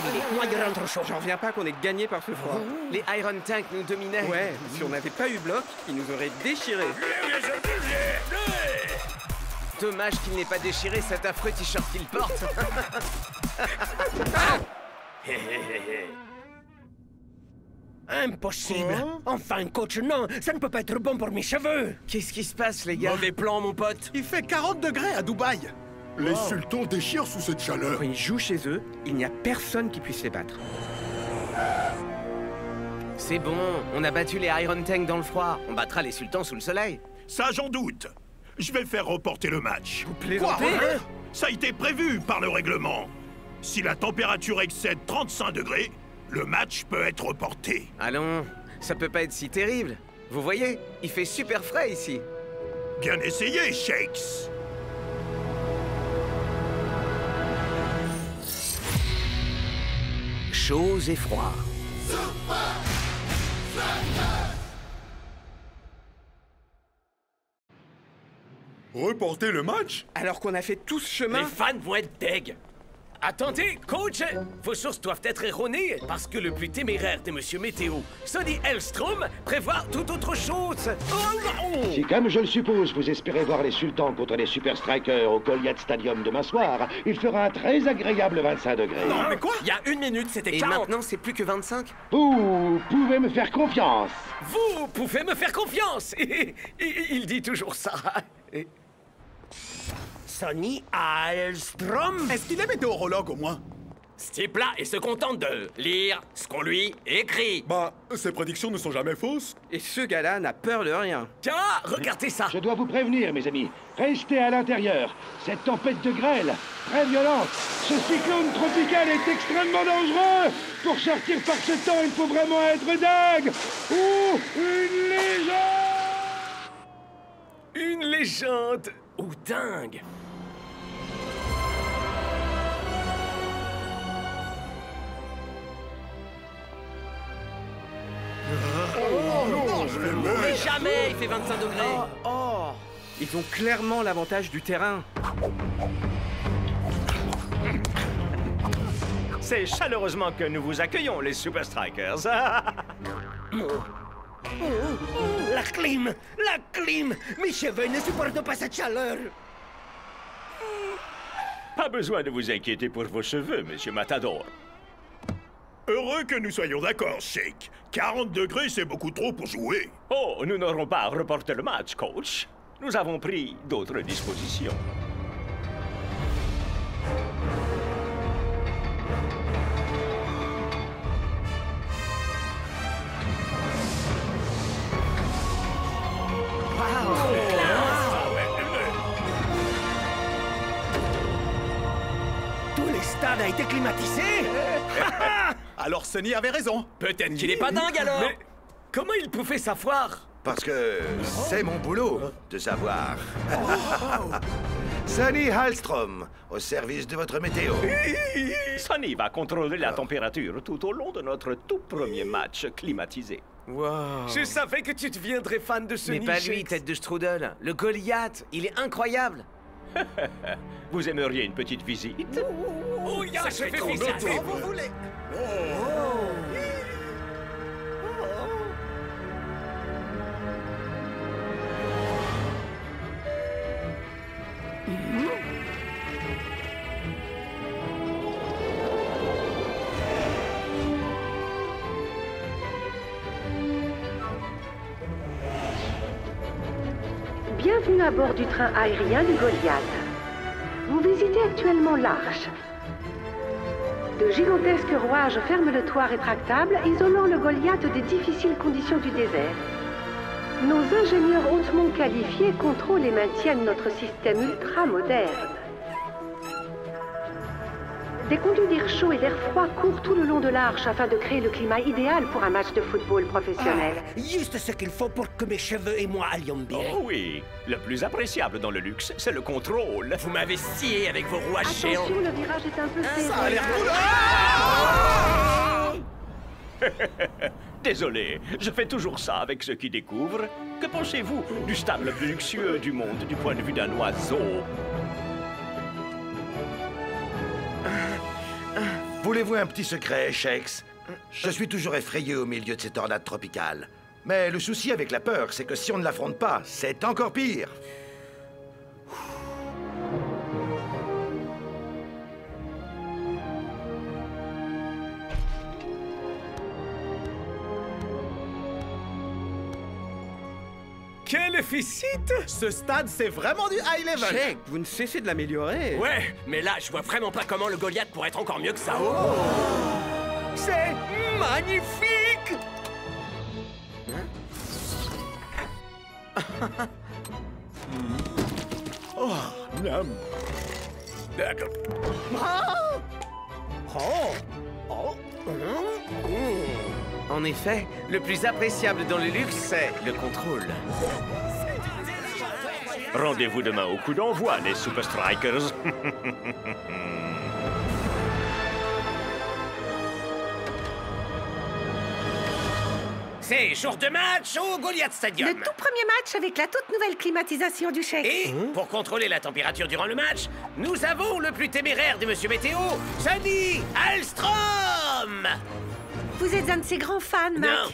terminé. Moi, il rentre chaud. J'en reviens pas qu'on ait gagné par ce froid. Les Iron Tank nous dominaient. Ouais, si on n'avait pas eu bloc, ils nous auraient déchirés. Dommage qu'il n'ait pas déchiré cet affreux t-shirt qu'il porte. Impossible. Enfin, coach, non. Ça ne peut pas être bon pour mes cheveux. Qu'est-ce qui se passe, les gars? Mauvais plan, mon pote. Il fait 40 degrés à Dubaï. Les sultans déchirent sous cette chaleur. Quand ils jouent chez eux, il n'y a personne qui puisse les battre. C'est bon, on a battu les Iron Tank dans le froid. On battra les sultans sous le soleil. Ça, j'en doute. Je vais faire reporter le match. Vous plaisantez? Ça a été prévu par le règlement. Si la température excède 35 degrés, le match peut être reporté. Allons, ça peut pas être si terrible. Vous voyez, il fait super frais ici. Bien essayé, Shakes. Chaud et froid. Reporter le match? Alors qu'on a fait tout ce chemin. Les fans vont être deg. Attendez, coach! Vos sources doivent être erronées, parce que le plus téméraire des Monsieur Météo, Sonny Hellstrom, prévoit tout autre chose. Oh, Si, comme je le suppose, vous espérez voir les sultans contre les Super Strikers au Goliath Stadium demain soir, il fera un très agréable 25 degrés. non, mais quoi? Il y a 1 minute, c'était Et 40. maintenant, c'est plus que 25? Vous pouvez me faire confiance. Vous pouvez me faire confiance. Il dit toujours ça. Et- Sonny Hellstrom. Est-ce qu'il est météorologue au moins? Ce type-là, il se contente de lire ce qu'on lui écrit. Bah, ces prédictions ne sont jamais fausses. Et ce gars-là n'a peur de rien. Tiens, regardez ça. Je dois vous prévenir, mes amis. Restez à l'intérieur. Cette tempête de grêle, très violente, ce cyclone tropical est extrêmement dangereux. Pour sortir par ce temps, il faut vraiment être dingue. Ou une légende. Une légende. Ou dingue. Mais jamais il fait 25 degrés. Oh, ils ont clairement l'avantage du terrain. C'est chaleureusement que nous vous accueillons, les Super Strikers. La clim. La clim. Mes cheveux ne supportent pas cette chaleur. Pas besoin de vous inquiéter pour vos cheveux, Monsieur Matador. Heureux que nous soyons d'accord, Shake. 40 degrés, c'est beaucoup trop pour jouer. Oh, nous n'aurons pas à reporter le match, coach. Nous avons pris d'autres dispositions. Tout le stade a été climatisé. Alors Sonny avait raison. Peut-être qu'il est pas dingue alors. Mais comment il pouvait savoir? Parce que c'est mon boulot de savoir. Sonny Hellstrom, au service de votre météo. Sonny va contrôler la température tout au long de notre tout premier match climatisé. Wow. Je savais que tu deviendrais fan de Sonny. Mais pas lui, Shakes. tête de strudel. Le Goliath, il est incroyable. Vous aimeriez une petite visite? Oh, ya, Ça je fait vais trop visiter. longtemps. Vous voulez? Bienvenue à bord du train aérien du Goliath. Vous visitez actuellement l'Arche. De gigantesques rouages ferment le toit rétractable, isolant le Goliath des difficiles conditions du désert. Nos ingénieurs hautement qualifiés contrôlent et maintiennent notre système ultra moderne. Des conduits d'air chaud et d'air froid courent tout le long de l'Arche afin de créer le climat idéal pour un match de football professionnel. Juste ce qu'il faut pour que mes cheveux et moi allions bien. Oh oui, le plus appréciable dans le luxe, c'est le contrôle. Vous m'avez scié avec vos rouages géants. Attention, le virage est un peu serré. Ça a l'air cool. Désolé, je fais toujours ça avec ceux qui découvrent. Que pensez-vous du stade le plus luxueux du monde du point de vue d'un oiseau? Voulez-vous un petit secret, Shakes? Je suis toujours effrayé au milieu de ces tornades tropicales. Mais le souci avec la peur, c'est que si on ne l'affronte pas, c'est encore pire. Quel efficite! Ce stade, c'est vraiment du high level. Shake, vous ne cessez de l'améliorer. Ouais, mais là, je vois vraiment pas comment le Goliath pourrait être encore mieux que ça. C'est magnifique! Oh, miam. D'accord. En effet, le plus appréciable dans le luxe, c'est le contrôle. Rendez-vous demain au coup d'envoi, les Super Strikers. C'est jour de match au Goliath Stadium. Le tout premier match avec la toute nouvelle climatisation du Shake. Et pour contrôler la température durant le match, nous avons le plus téméraire de Monsieur Météo, Sonny Alstrom. Vous êtes un de ses grands fans, Mac. Non,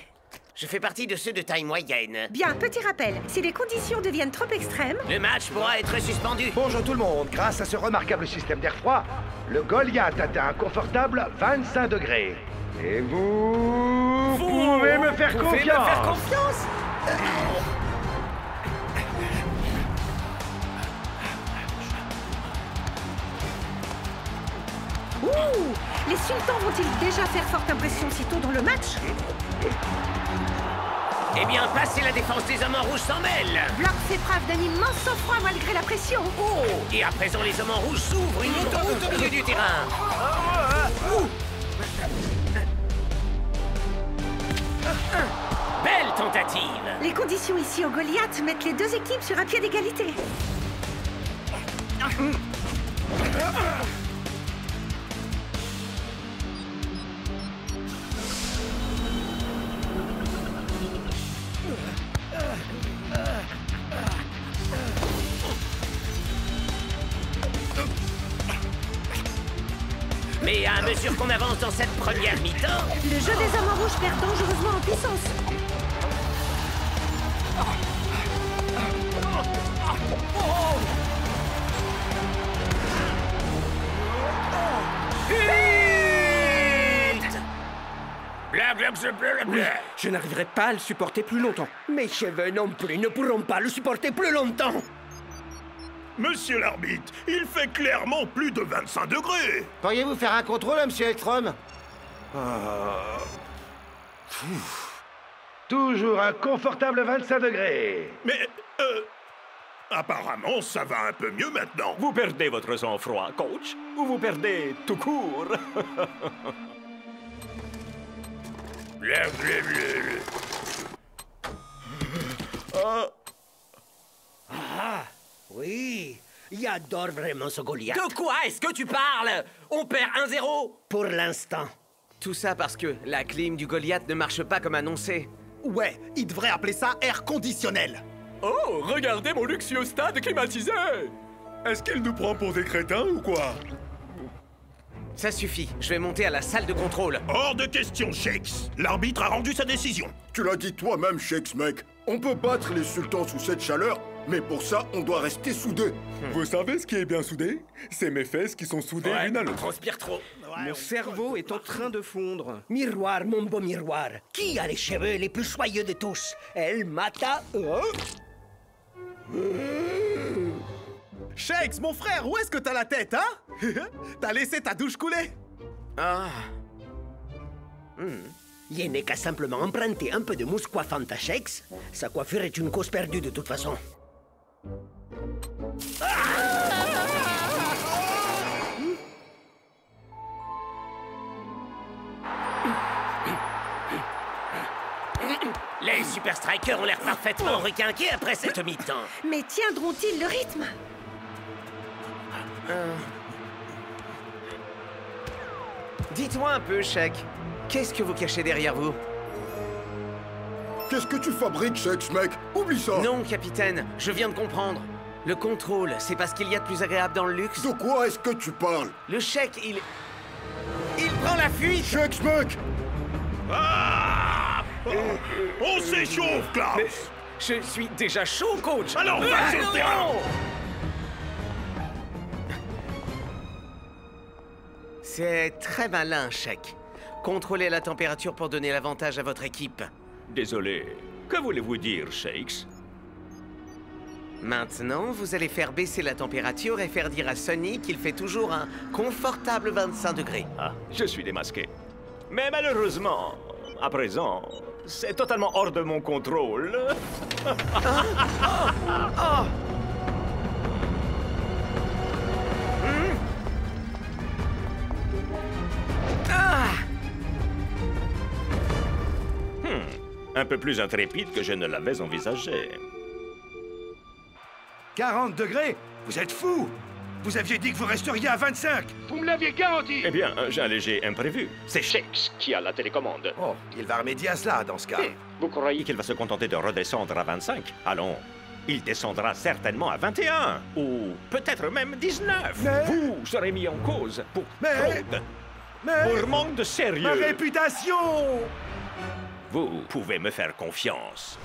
je fais partie de ceux de taille moyenne. Bien, petit rappel, si les conditions deviennent trop extrêmes... Le match pourra être suspendu. Bonjour tout le monde. Grâce à ce remarquable système d'air froid, le Goliath atteint un confortable 25 degrés. Et vous pouvez me faire confiance. Ouh! Les sultans vont-ils déjà faire forte impression si tôt dans le match? Eh bien, passez la défense des hommes en rouge s'en mêle. Bloc fait preuve d'un immense sang-froid malgré la pression. Oh! Et à présent, les hommes en rouge s'ouvrent une autoroute au milieu du terrain. Belle tentative. Les conditions ici au Goliath mettent les deux équipes sur un pied d'égalité. Mais à mesure qu'on avance dans cette première mi-temps... Le jeu des hommes en rouge perd dangereusement en puissance. Je n'arriverai pas à le supporter plus longtemps. Mes cheveux non plus ne pourront pas le supporter plus longtemps. Monsieur l'arbitre, il fait clairement plus de 25 degrés. Pourriez-vous faire un contrôle, monsieur Elstrom? Toujours un confortable 25 degrés. Mais, apparemment, ça va un peu mieux maintenant. Vous perdez votre sang-froid, coach, ou vous perdez tout court. Oui, j'adore vraiment ce Goliath. De quoi est-ce que tu parles? On perd 1-0. Pour l'instant. Tout ça parce que la clim du Goliath ne marche pas comme annoncé. Ouais, il devrait appeler ça air conditionnel. Oh, regardez mon luxueux stade climatisé! Est-ce qu'il nous prend pour des crétins ou quoi? Ça suffit, je vais monter à la salle de contrôle. Hors de question, Shakes. L'arbitre a rendu sa décision. Tu l'as dit toi-même, Shakes, mec. On peut battre les sultans sous cette chaleur, mais pour ça, on doit rester soudés. Vous savez ce qui est bien soudé? C'est mes fesses qui sont soudées l'une à l'autre. Transpire trop. Mon cerveau est en train de fondre. Miroir, mon beau miroir. Qui a les cheveux les plus soyeux de tous? El Mata... Shakes, mon frère, où est-ce que t'as la tête, hein? T'as laissé ta douche couler? Ah. Il n'est qu'à simplement emprunter un peu de mousse coiffante à Shakes. Sa coiffure est une cause perdue de toute façon. Les Super Strikers ont l'air parfaitement requinqués après cette mi-temps. Mais tiendront-ils le rythme? Dites-moi un peu, Shake. Qu'est-ce que vous cachez derrière vous? Qu'est-ce que tu fabriques, Shakes, mec? Oublie ça! Non, capitaine, je viens de comprendre. Le contrôle, c'est pas ce qu'il y a de plus agréable dans le luxe. De quoi est-ce que tu parles? Le Shake, il Prends la fuite! Shakes, mec! Ah! On s'échauffe, Klaus! Mais je suis déjà chaud, coach! Alors, va sur le terrain! C'est très malin, Shake. Contrôlez la température pour donner l'avantage à votre équipe. Désolé. Que voulez-vous dire, Shakes? Maintenant, vous allez faire baisser la température et faire dire à Sonny qu'il fait toujours un confortable 25 degrés. Ah, je suis démasqué. Mais malheureusement, à présent, c'est totalement hors de mon contrôle. Un peu plus intrépide que je ne l'avais envisagé. 40 degrés? Vous êtes fous! Vous aviez dit que vous resteriez à 25! Vous me l'aviez garanti! Eh bien, j'ai un léger imprévu. C'est Shakes qui a la télécommande. Oh, il va remédier à cela dans ce cas. Vous croyez qu'il va se contenter de redescendre à 25? Allons, il descendra certainement à 21, ou peut-être même 19. Mais... Vous serez mis en cause pour fraude, pour manque de sérieux. Ma réputation! Vous pouvez me faire confiance.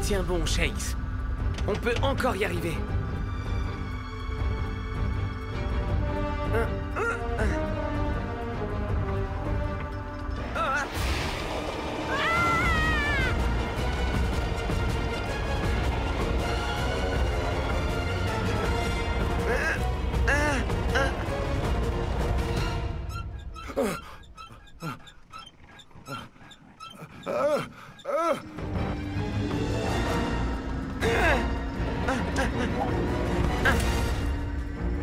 Tiens bon, Shakes. On peut encore y arriver.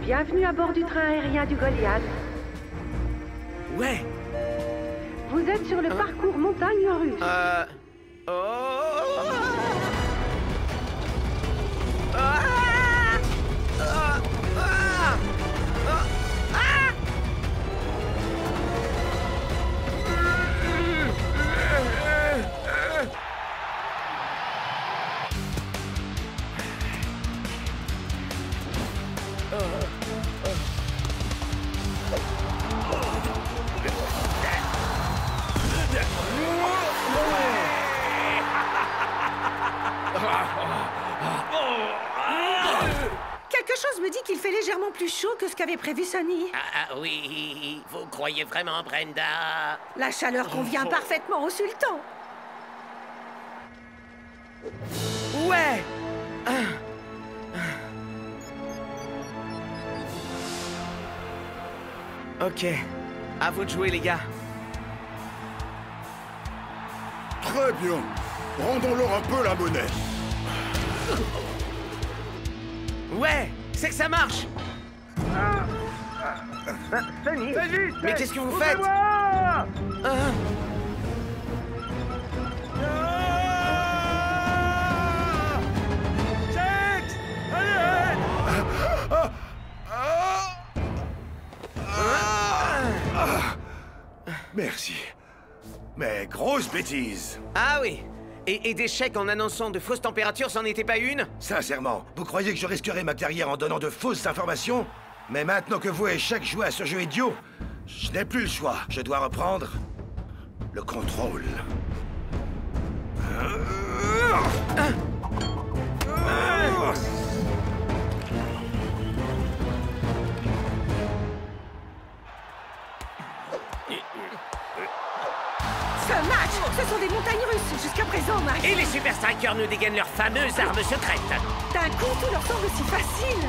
Bienvenue à bord du train aérien du Goliath. Ouais. Vous êtes sur le parcours montagne russe. Quelque chose me dit qu'il fait légèrement plus chaud que ce qu'avait prévu Sonny. Ah oui, vous croyez vraiment, Brenda? La chaleur convient parfaitement au sultan. Ouais. Ok. À vous de jouer, les gars. Très bien. Rendons-leur un peu la monnaie. Ouais, c'est que ça marche. Sonny! Mais qu'est-ce que vous faites? Merci. Mais grosse bêtise. Ah oui. Et des chèques en annonçant de fausses températures, c'en était pas une? Sincèrement, vous croyez que je risquerais ma carrière en donnant de fausses informations? Mais maintenant que vous et Shake jouez à ce jeu idiot, je n'ai plus le choix. Je dois reprendre le contrôle. Ce match, ce sont des montagnes russes jusqu'à présent, Max. Et les Super Strikers nous dégainent leur fameuse arme secrète. D'un coup, tout leur semble si facile.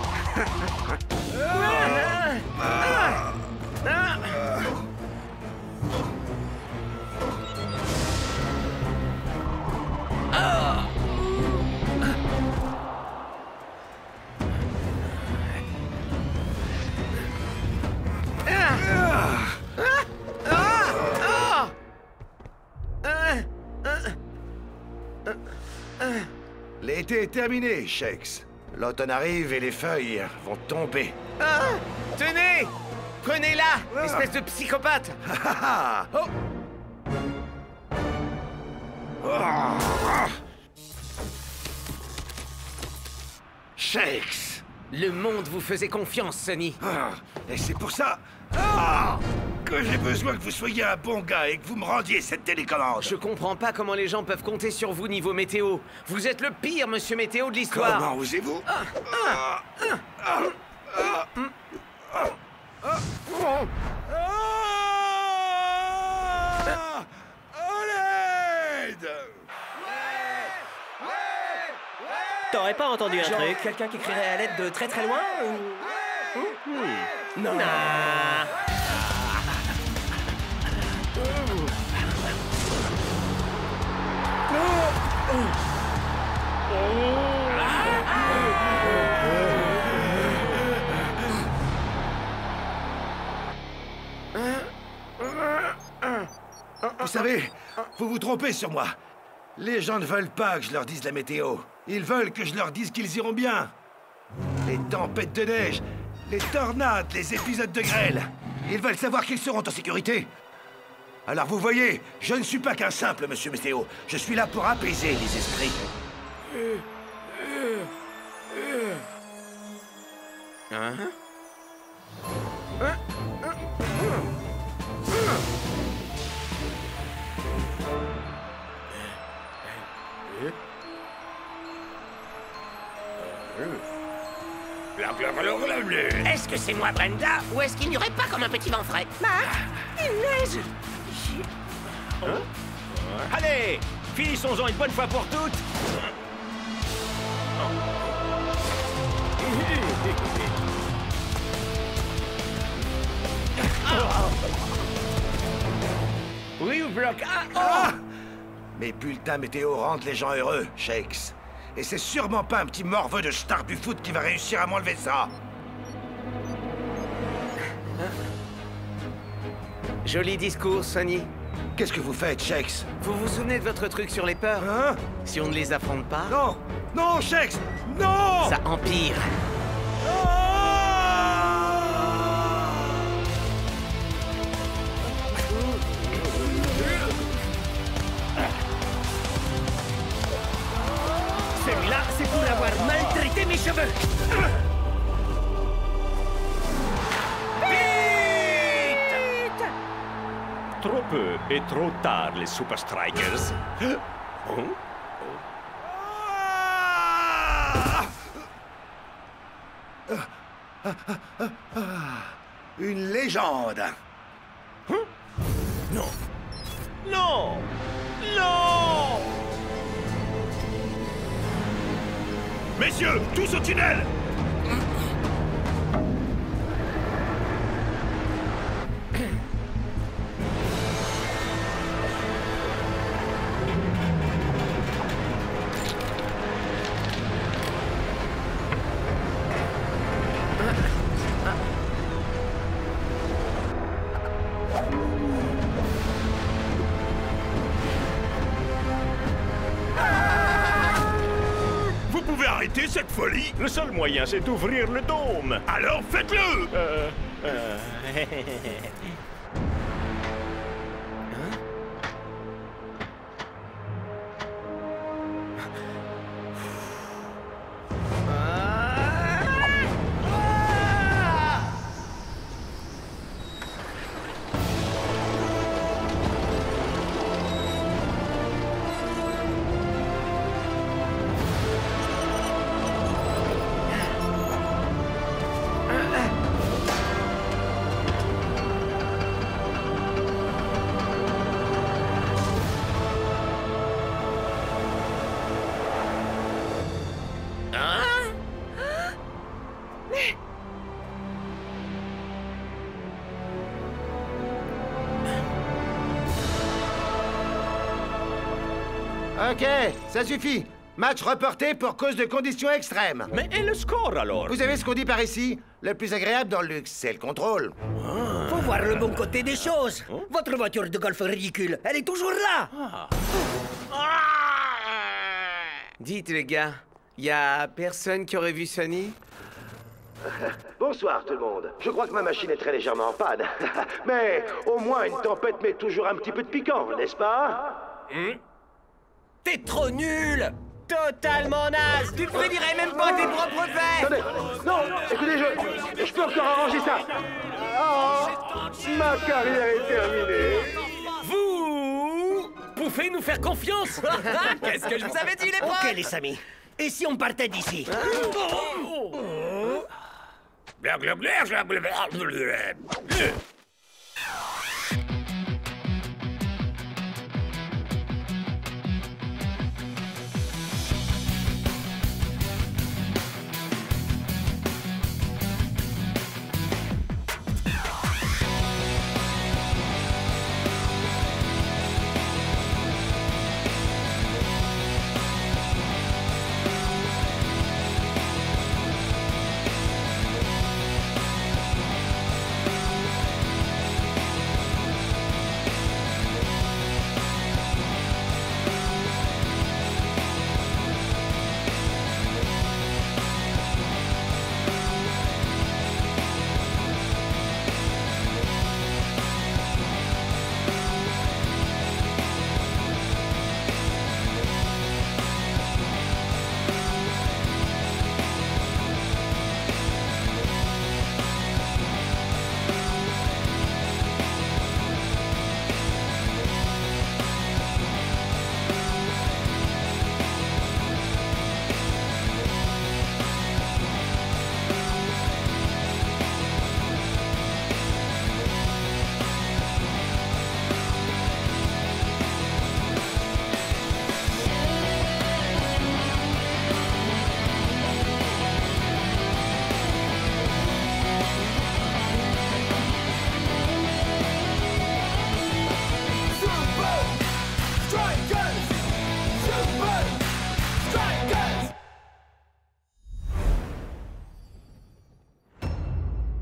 L'été est terminé, Shakes. L'automne arrive et les feuilles vont tomber. Ah! Tenez! Prenez-la, espèce de psychopathe! Oh! Shakes! Le monde vous faisait confiance, Sonny. Et c'est pour ça que j'ai besoin que vous soyez un bon gars et que vous me rendiez cette télécommande. Je comprends pas comment les gens peuvent compter sur vous niveau météo. Vous êtes le pire, monsieur météo de l'histoire. Comment osez-vous? T'aurais pas entendu un Genre, truc? quelqu'un qui crierait à l'aide de très très loin ou... Non. Vous savez, vous vous trompez sur moi. Les gens ne veulent pas que je leur dise la météo. Ils veulent que je leur dise qu'ils iront bien. Les tempêtes de neige, les tornades, les épisodes de grêle. Ils veulent savoir qu'ils seront en sécurité. Alors vous voyez, je ne suis pas qu'un simple monsieur météo. Je suis là pour apaiser les esprits. Est-ce que c'est moi, Brenda, ou est-ce qu'il n'y aurait pas comme un petit vent frais? Il neige. Allez, finissons-en une bonne fois pour toutes. Oui, ou bloc Mes bulletins météo rendent les gens heureux, Shakes. Et c'est sûrement pas un petit morveux de star du foot qui va réussir à m'enlever ça. Joli discours, Sonny. Qu'est-ce que vous faites, Shakes? Vous vous souvenez de votre truc sur les peurs? Hein? Si on ne les affronte pas... Non! Non, Shakes! Non! Ça empire. Celui-là, c'est pour avoir maltraité mes cheveux. Trop peu et trop tard, les Super Strikers. Une légende. Non. Non. Non. Messieurs, tous au tunnel! Vous pouvez arrêter cette folie? Le seul moyen, c'est d'ouvrir le dôme. Alors faites-le! Ok, ça suffit. Match reporté pour cause de conditions extrêmes. Mais et le score alors? Vous savez ce qu'on dit par ici? Le plus agréable dans le luxe, c'est le contrôle. Faut voir le bon côté des choses. Votre voiture de golf ridicule, elle est toujours là. Dites, les gars, y a personne qui aurait vu Sonny? Bonsoir tout le monde. Je crois que ma machine est très légèrement en panne. Mais au moins une tempête met toujours un petit peu de piquant, n'est-ce pas? T'es trop nul. totalement naze. Tu ne finirais même pas tes propres faits. Attendez, non, écoutez, je peux encore arranger ça. Oh, ma carrière est terminée. Vous pouvez nous faire confiance. Qu'est-ce que je vous avais dit, les profs? Ok, les amis. Et si on partait d'ici?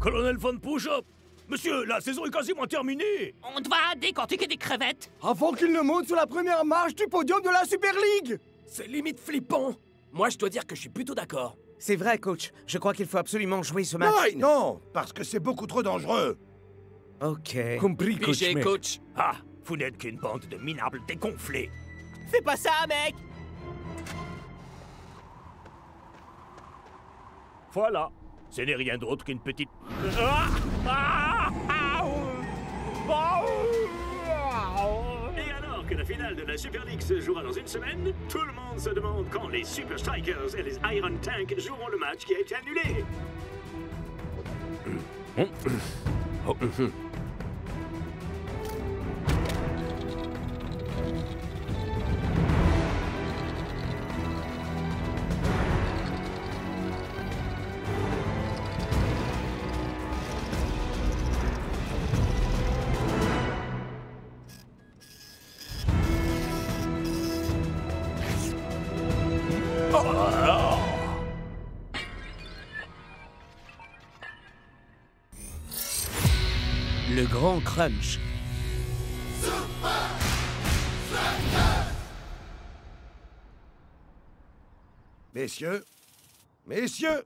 Colonel Von Push-Up! Monsieur, la saison est quasiment terminée! On doit décortiquer des crevettes! Avant qu'il ne monte sur la première marche du podium de la Super League! C'est limite flippant. Moi, je dois dire que je suis plutôt d'accord. C'est vrai, coach. Je crois qu'il faut absolument jouer ce match. Non, parce que c'est beaucoup trop dangereux. Ok. Compris, coach. Pigé, coach. Ah, vous n'êtes qu'une bande de minables dégonflés. Fais pas ça, mec! Voilà. Ce n'est rien d'autre qu'une petite... Et alors que la finale de la Super League se jouera dans une semaine, tout le monde se demande quand les Super Strikers et les Iron Tank joueront le match qui a été annulé. Le grand crunch. Messieurs, messieurs,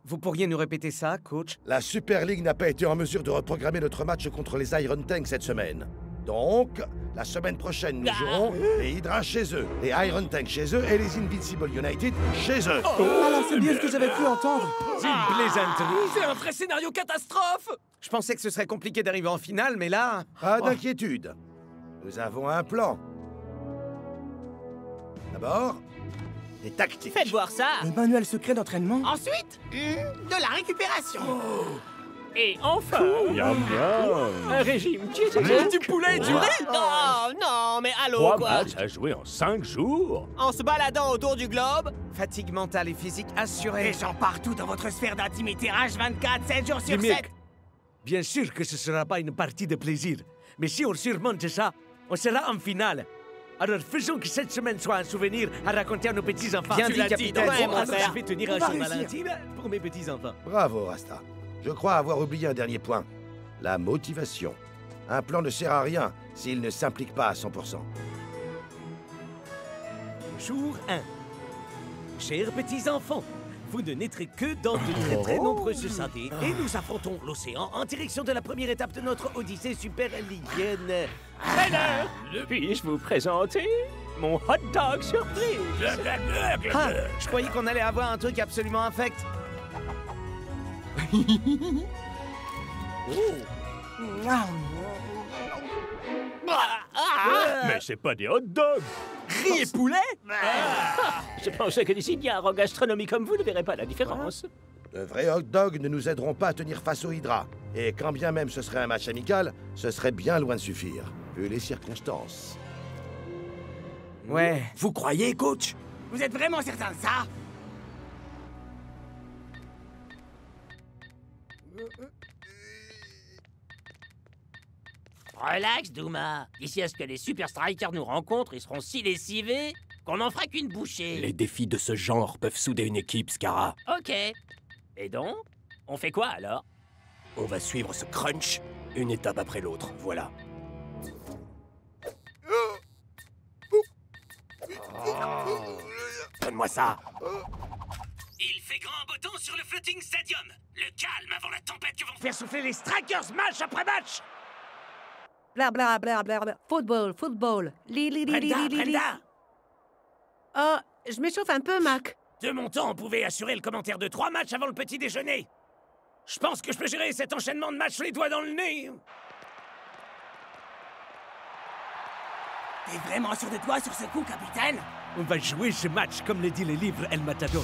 Vous pourriez nous répéter ça, coach? la Super League n'a pas été en mesure de reprogrammer notre match contre les Iron Tanks cette semaine. Donc, la semaine prochaine, nous jouerons les Hydra chez eux, les Iron Tanks chez eux et les Invincible United chez eux. Alors c'est bien ce que j'avais cru entendre. C'est une plaisanterie. C'est un vrai scénario catastrophe. Je pensais que ce serait compliqué d'arriver en finale, mais là... Pas d'inquiétude. Nous avons un plan. D'abord, des tactiques. Faites voir ça! Le manuel secret d'entraînement. Ensuite, de la récupération! Et enfin, un régime Du poulet et du riz! Non, non, mais allô, 3 quoi! matchs à jouer en 5 jours. En se baladant autour du globe, Fatigue mentale et physique assurée. des gens partout dans votre sphère d'intimité H24, 7 jours sur 7! Mec, bien sûr que ce sera pas une partie de plaisir. Mais si on surmonte ça, on sera en finale. Alors faisons que cette semaine soit un souvenir à raconter à nos petits-enfants. Bien Tu dit, l'as capitaine. donc, Ouais, mon alors frère. je vais tenir un On va Saint-Valentin pour mes petits-enfants. Bravo, Rasta. Je crois avoir oublié un dernier point. La motivation. Un plan ne sert à rien s'il ne s'implique pas à 100%. Jour 1. Chers petits-enfants, vous ne naîtrez que dans de très nombreuses années et nous affrontons l'océan en direction de la première étape de notre odyssée super-ligienne. puis-je vous présenter Mon hot dog surprise. Ah, je croyais qu'on allait avoir un truc absolument infect. Mais c'est pas des hot dogs. Riz et poulet? Je pensais que des ignares gastronomiques comme vous ne verraient pas la différence. De vrais hot dogs ne nous aideront pas à tenir face au Hydra. Et quand bien même ce serait un match amical, ce serait bien loin de suffire, vu les circonstances. Ouais. Vous croyez, coach? Vous êtes vraiment certain de ça? Relax, Douma. D'ici à ce que les Super Strikers nous rencontrent, ils seront si lessivés qu'on n'en fera qu'une bouchée. Les défis de ce genre peuvent souder une équipe, Scara. Ok. Et donc, on fait quoi alors? On va suivre ce crunch, une étape après l'autre, voilà. Donne-moi ça. Il fait grand beau temps sur le Floating Stadium. Le calme avant la tempête que vont faire souffler les Strikers match après match. Bla bla bla bla bla. Football, football. Brenda. Oh, je m'échauffe un peu, Mac. De mon temps, on pouvait assurer le commentaire de 3 matchs avant le petit déjeuner. Je pense que je peux gérer cet enchaînement de matchs les doigts dans le nez. T'es vraiment sûr de toi sur ce coup, capitaine? On va jouer ce match comme le dit le livre El Matador.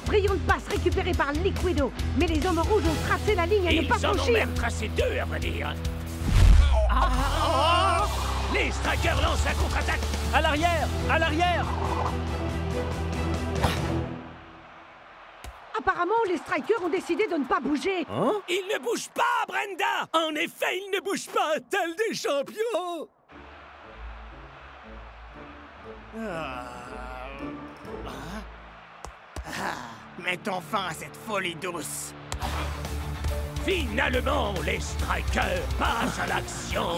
Brillante passe récupérée par Liquido. Mais les hommes rouges ont tracé la ligne à ne pas Ils en ont franchir. même tracé 2, à vrai dire. Les Strikers lancent la contre-attaque. À l'arrière! À l'arrière! Apparemment, les Strikers ont décidé de ne pas bouger. Hein? Ils ne bougent pas, Brenda. En effet, ils ne bougent pas, tels des champions! Mettons fin à cette folie douce. Finalement, les Strikers passent à l'action.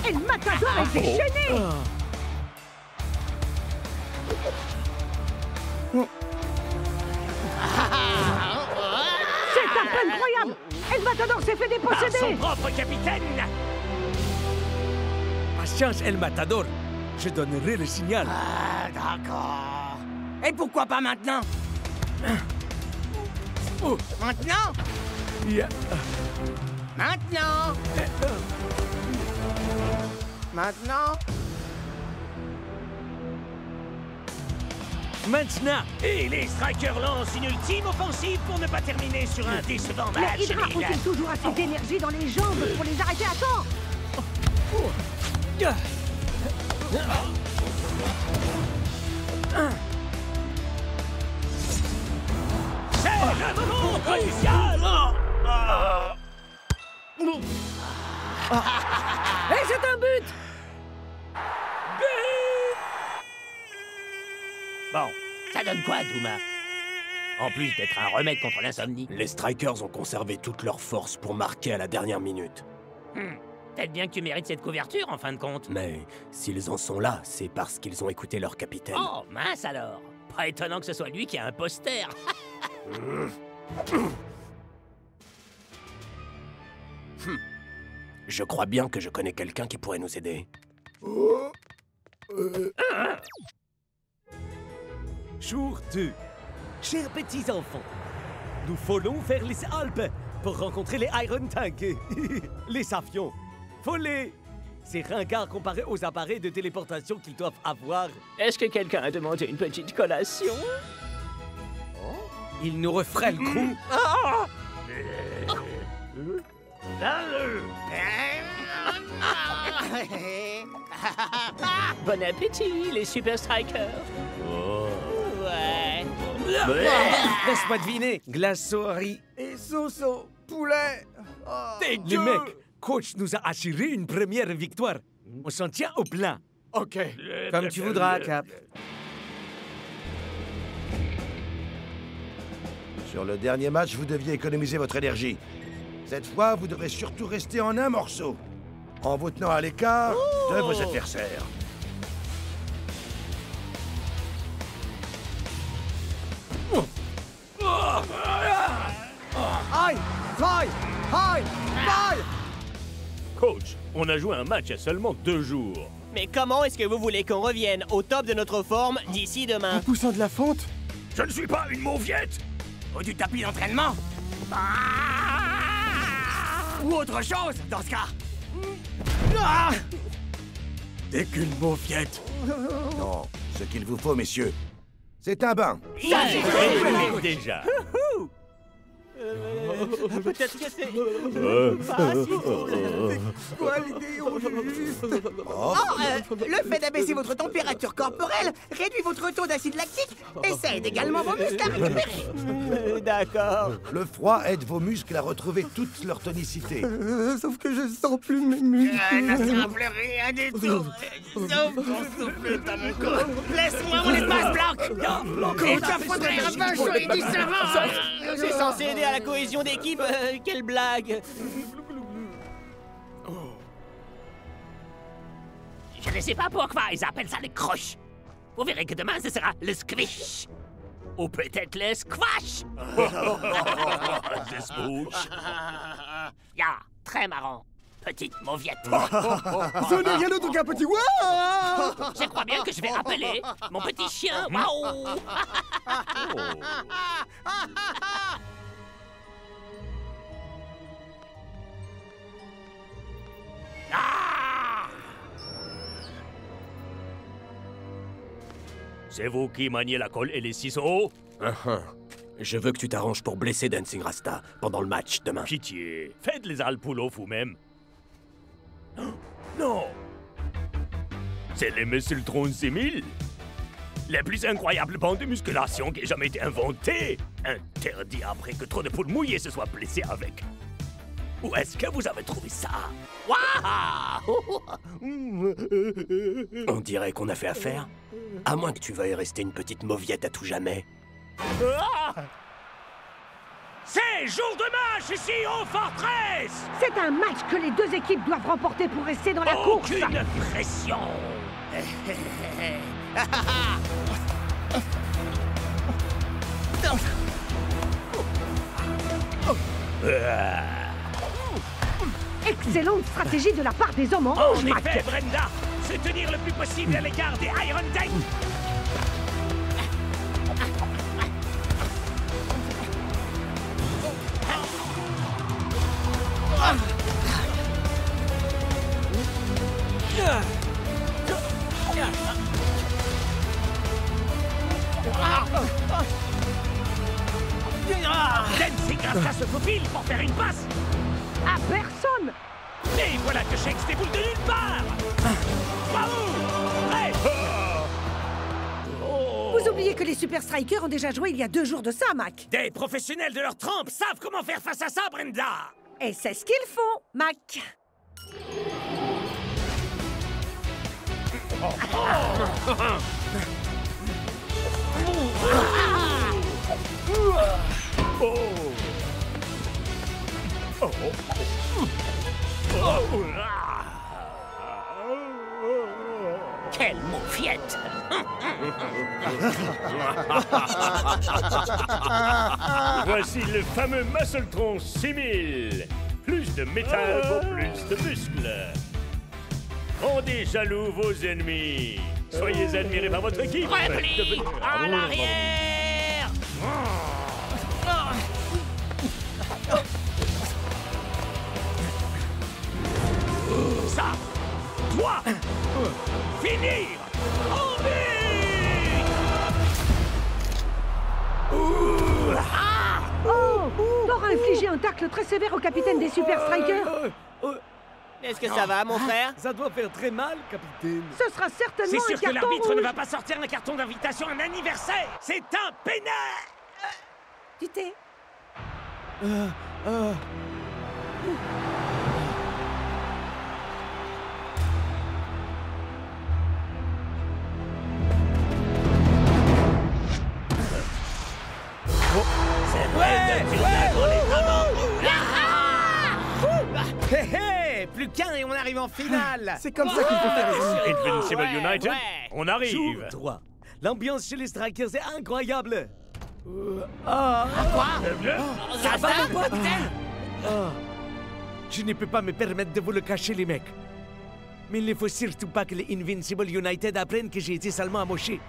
El Matador est déchaîné. C'est un peu incroyable. El Matador s'est fait Par son déposséder. propre capitaine. Patience, El Matador. Je donnerai le signal. Ah, d'accord. Et pourquoi pas maintenant? Maintenant? Yeah. Maintenant? Maintenant? Maintenant! Et les Strikers lancent une ultime offensive pour ne pas terminer sur un décevant match. Les Hydra ont-ils toujours assez d'énergie dans les jambes pour les arrêter à temps? C'est le moment crucial. Et c'est un but! Bon, ça donne quoi, Douma? En plus d'être un remède contre l'insomnie. Les Strikers ont conservé toute leur force pour marquer à la dernière minute. Peut-être bien que tu mérites cette couverture, en fin de compte. Mais s'ils en sont là, c'est parce qu'ils ont écouté leur capitaine. Oh, mince alors. Pas étonnant que ce soit lui qui a un poster. Je crois bien que je connais quelqu'un qui pourrait nous aider. Jour 2. Chers petits enfants, nous voulons vers les Alpes pour rencontrer les Iron Tank. Les avions. Volés. C'est ringard comparé aux appareils de téléportation qu'ils doivent avoir. Est-ce que quelqu'un a demandé une petite collation? Ils nous referaient le coup. Bon appétit, les Super Strikers! Ouais. Laisse-moi deviner. Glace au riz. Et sauce au poulet. Les mecs, coach nous a assuré une première victoire. On s'en tient au plan. OK. Comme tu voudras, Cap. Sur le dernier match, vous deviez économiser votre énergie. Cette fois, vous devrez surtout rester en un morceau. en vous tenant à l'écart de vos adversaires. Aïe! Aïe! Aïe! Aïe! Coach, on a joué un match il y a seulement 2 jours. Mais comment est-ce que vous voulez qu'on revienne au top de notre forme d'ici demain? En poussant de la fonte? Je ne suis pas une mauviette. Ou du tapis d'entraînement? Ou autre chose, dans ce cas? T'es qu'une mauviette. Non, ce qu'il vous faut, messieurs, c'est un bain. Déjà. Peut-être que c'est... Quoi l'idée au juste? Le fait d'abaisser votre température corporelle réduit votre taux d'acide lactique et ça aide également vos muscles à récupérer. D'accord. Le froid aide vos muscles à retrouver toute leur tonicité. Sauf que je sens plus mes muscles. Ne semble rien du tout. Sauf ton souffle dans mon corps. Laisse-moi mon espace, Blanc. Il te faudrait un bain chaud et du savon. C'est censé aider à la cohésion d'équipe. Quelle blague. Je ne sais pas pourquoi ils appellent ça le croche. Vous verrez que demain, ce sera le squish. Ou peut-être le squash. C'est smooch. Ya, très marrant. Petite mauviette. Ce n'est rien d'autre qu'un petit waouh! Je crois bien que je vais appeler mon petit chien. Waouh! C'est vous qui maniez la colle et les ciseaux? Je veux que tu t'arranges pour blesser Dancing Rasta pendant le match demain. Pitié, faites les alpoulos vous-même. Non! C'est les Muscletron 6000? Les plus incroyables bandes de musculation qui aient jamais été inventées! Interdit après que trop de poules mouillées se soient blessées avec. Où est-ce que vous avez trouvé ça? Waouh! On dirait qu'on a fait affaire. À moins que tu veuilles rester une petite mauviette à tout jamais. C'est jour de match ici au Fortress! C'est un match que les deux équipes doivent remporter pour rester dans la course. Aucune pression! Excellente stratégie de la part des hommes en rouge, En Mac. effet, Brenda! Se tenir le plus possible à l'égard des Iron Tank! Dancing Rasta se faufile pour faire une passe! À personne! Et voilà que Shakes déboule de nulle part! Bravo! Prêt! Vous oubliez que les Super Strikers ont déjà joué il y a 2 jours de ça, Mac. Des professionnels de leur trempe savent comment faire face à ça, Brenda! Et c'est ce qu'ils font, Mac. Quelle mauviette! Voici le fameux Muscletron 6000. Plus de métal vaut plus de muscles. Rendez jaloux vos ennemis. Soyez admirés par votre équipe. Repli! À l'arrière! Ça! Toi! Finir! En but! Oh! T'auras infligé un tacle très sévère au capitaine des Super Strikers. Est-ce que ça va, mon frère? Ça doit faire très mal, capitaine. Ce sera certainement C'est un sûr que carton l'arbitre rouge. ne va pas sortir un carton d'invitation à un anniversaire! C'est un pénal! Tu t'es... C'est vrai! Tu l'as dans les amants! Hé hé! Plus requins et on arrive en finale. C'est comme ça qu'il faut faire les amis. Invincible United, on Jour arrive. 3. L'ambiance chez les Strikers est incroyable. Quoi? Ça va, mon pote? Je ne peux pas me permettre de vous le cacher, les mecs. Mais il ne faut surtout pas que les Invincible United apprennent que j'ai été salement amoché.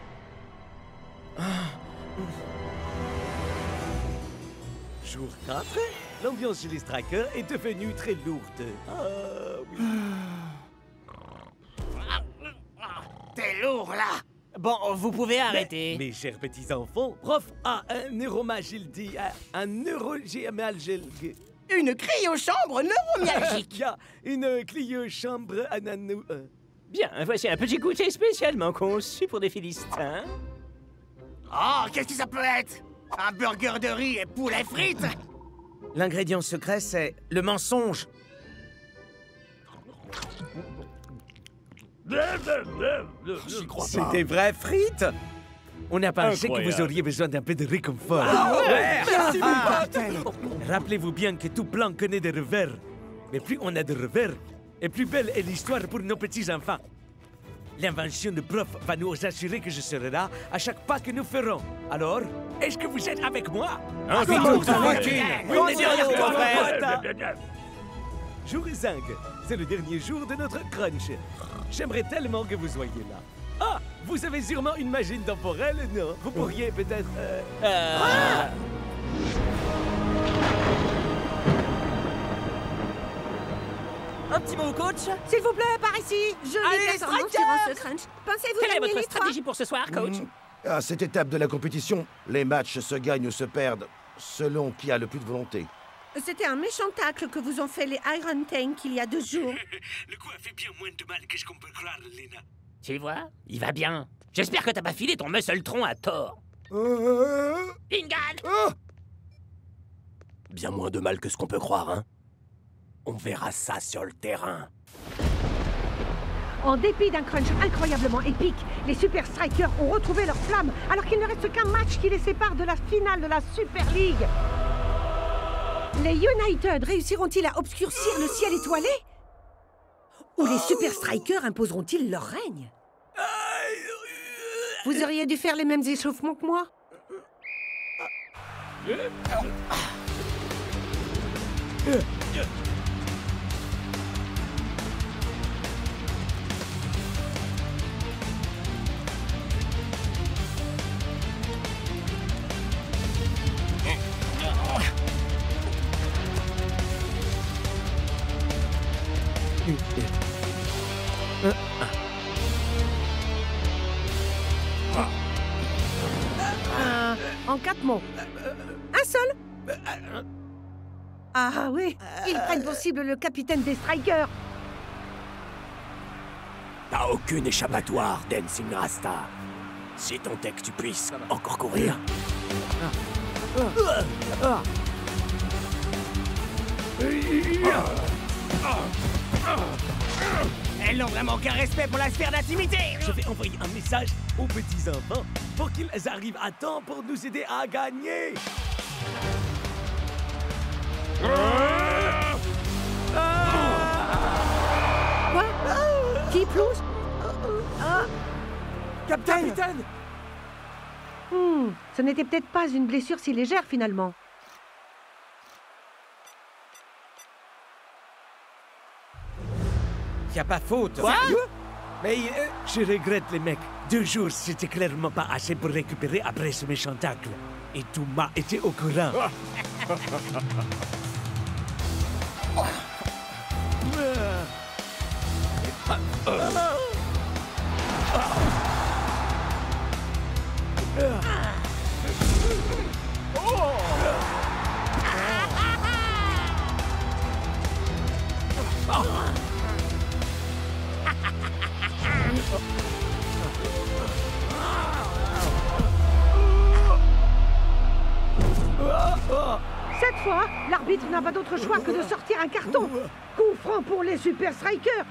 Jour 4. L'ambiance chez les Strikers est devenue très lourde. Oui. T'es lourd, là. Bon, vous pouvez arrêter. Mes chers petits enfants, prof a un neuromagildi, un neurogémalgilgue. Une cryochambre neuromyalgique. Il y a une cryochambre à nano. Bien, voici un petit goûter spécialement conçu pour des Philistins. Oh, qu'est-ce que ça peut être? Un burger de riz et poulet frites? L'ingrédient secret, c'est le mensonge. J'y crois pas. C'est des vraies frites? On a pensé que vous auriez besoin d'un peu de réconfort. Merci, mon pote. Rappelez-vous bien que tout plan connaît des revers. Mais plus on a de revers, et plus belle est l'histoire pour nos petits-enfants. L'invention de prof va nous assurer que je serai là à chaque pas que nous ferons. Alors, est-ce que vous êtes avec moi? Oui, on est derrière toi, frère. Jour 5, c'est le dernier jour de notre crunch. J'aimerais tellement que vous soyez là. Ah, vous avez sûrement une machine temporelle, non? Vous pourriez peut-être... Un petit mot au coach? S'il vous plaît, par ici. Je Allez, vais les performance Strikers durant ce crunch. Pensez-vous Quelle est gagner votre les stratégie pour ce soir, coach? À cette étape de la compétition, les matchs se gagnent ou se perdent selon qui a le plus de volonté. 3? C'était un méchant tacle que vous ont fait les Iron Tank il y a 2 jours. Le coup a fait bien moins de mal que ce qu'on peut croire, Lena. Tu vois, il va bien. J'espère que t'as pas filé ton muscle-tron à tort. Ingal! Bien moins de mal que ce qu'on peut croire, hein? On verra ça sur le terrain. En dépit d'un crunch incroyablement épique, les Super Strikers ont retrouvé leur flamme alors qu'il ne reste qu'un match qui les sépare de la finale de la Super League. Les United réussiront-ils à obscurcir le ciel étoilé? Ou les Super Strikers imposeront-ils leur règne? Vous auriez dû faire les mêmes échauffements que moi. En 4 mots. Un seul? Ah oui, ils prennent pour cible le capitaine des Strikers. T'as aucune échappatoire, Dancing Rasta. Si tant est que tu puisses encore courir. Elles n'ont vraiment qu'un respect pour la sphère d'intimité. Je vais envoyer un message aux petits-enfants pour qu'ils arrivent à temps pour nous aider à gagner. Quoi? Qui plouse? Capitaine! Ce n'était peut-être pas une blessure si légère finalement. Y a pas faute. Quoi? Mais je regrette les mecs. 2 jours, c'était clairement pas assez pour récupérer après ce méchant tacle. Et tout m'a été au courant. Cette fois, l'arbitre n'a pas d'autre choix que de sortir un carton. Coup franc pour les Super Strikers.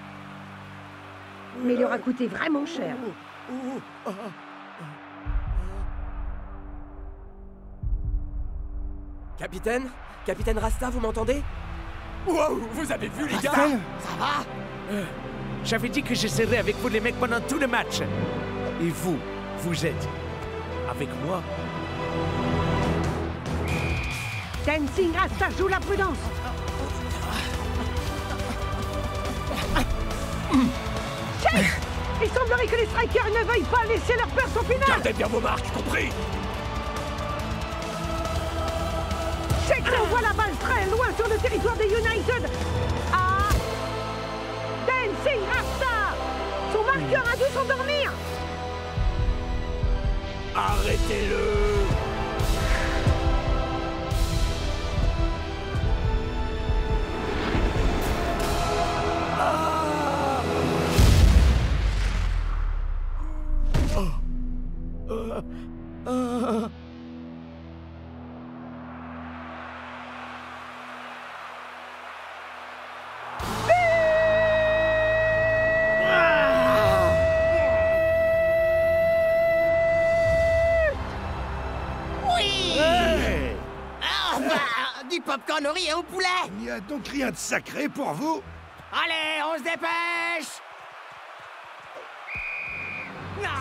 Mais il aura coûté vraiment cher. Capitaine? Capitaine Rasta, vous m'entendez? Wow, vous avez vu, les gars? Ça va? J'avais dit que je serais avec vous, les mecs, pendant tout le match. Et vous, vous êtes avec moi? Dancing Rasta joue la prudence. Chef! Il semblerait que les strikers ne veuillent pas laisser leur perce au final. Gardez bien vos marques, compris? Check envoie la balle très loin sur le territoire des United. Ah! Dancing Rasta! Son marqueur a dû s'endormir. Arrêtez-le! Du popcorn au riz et au poulet! Il n'y a donc rien de sacré pour vous? Allez, on se dépêche!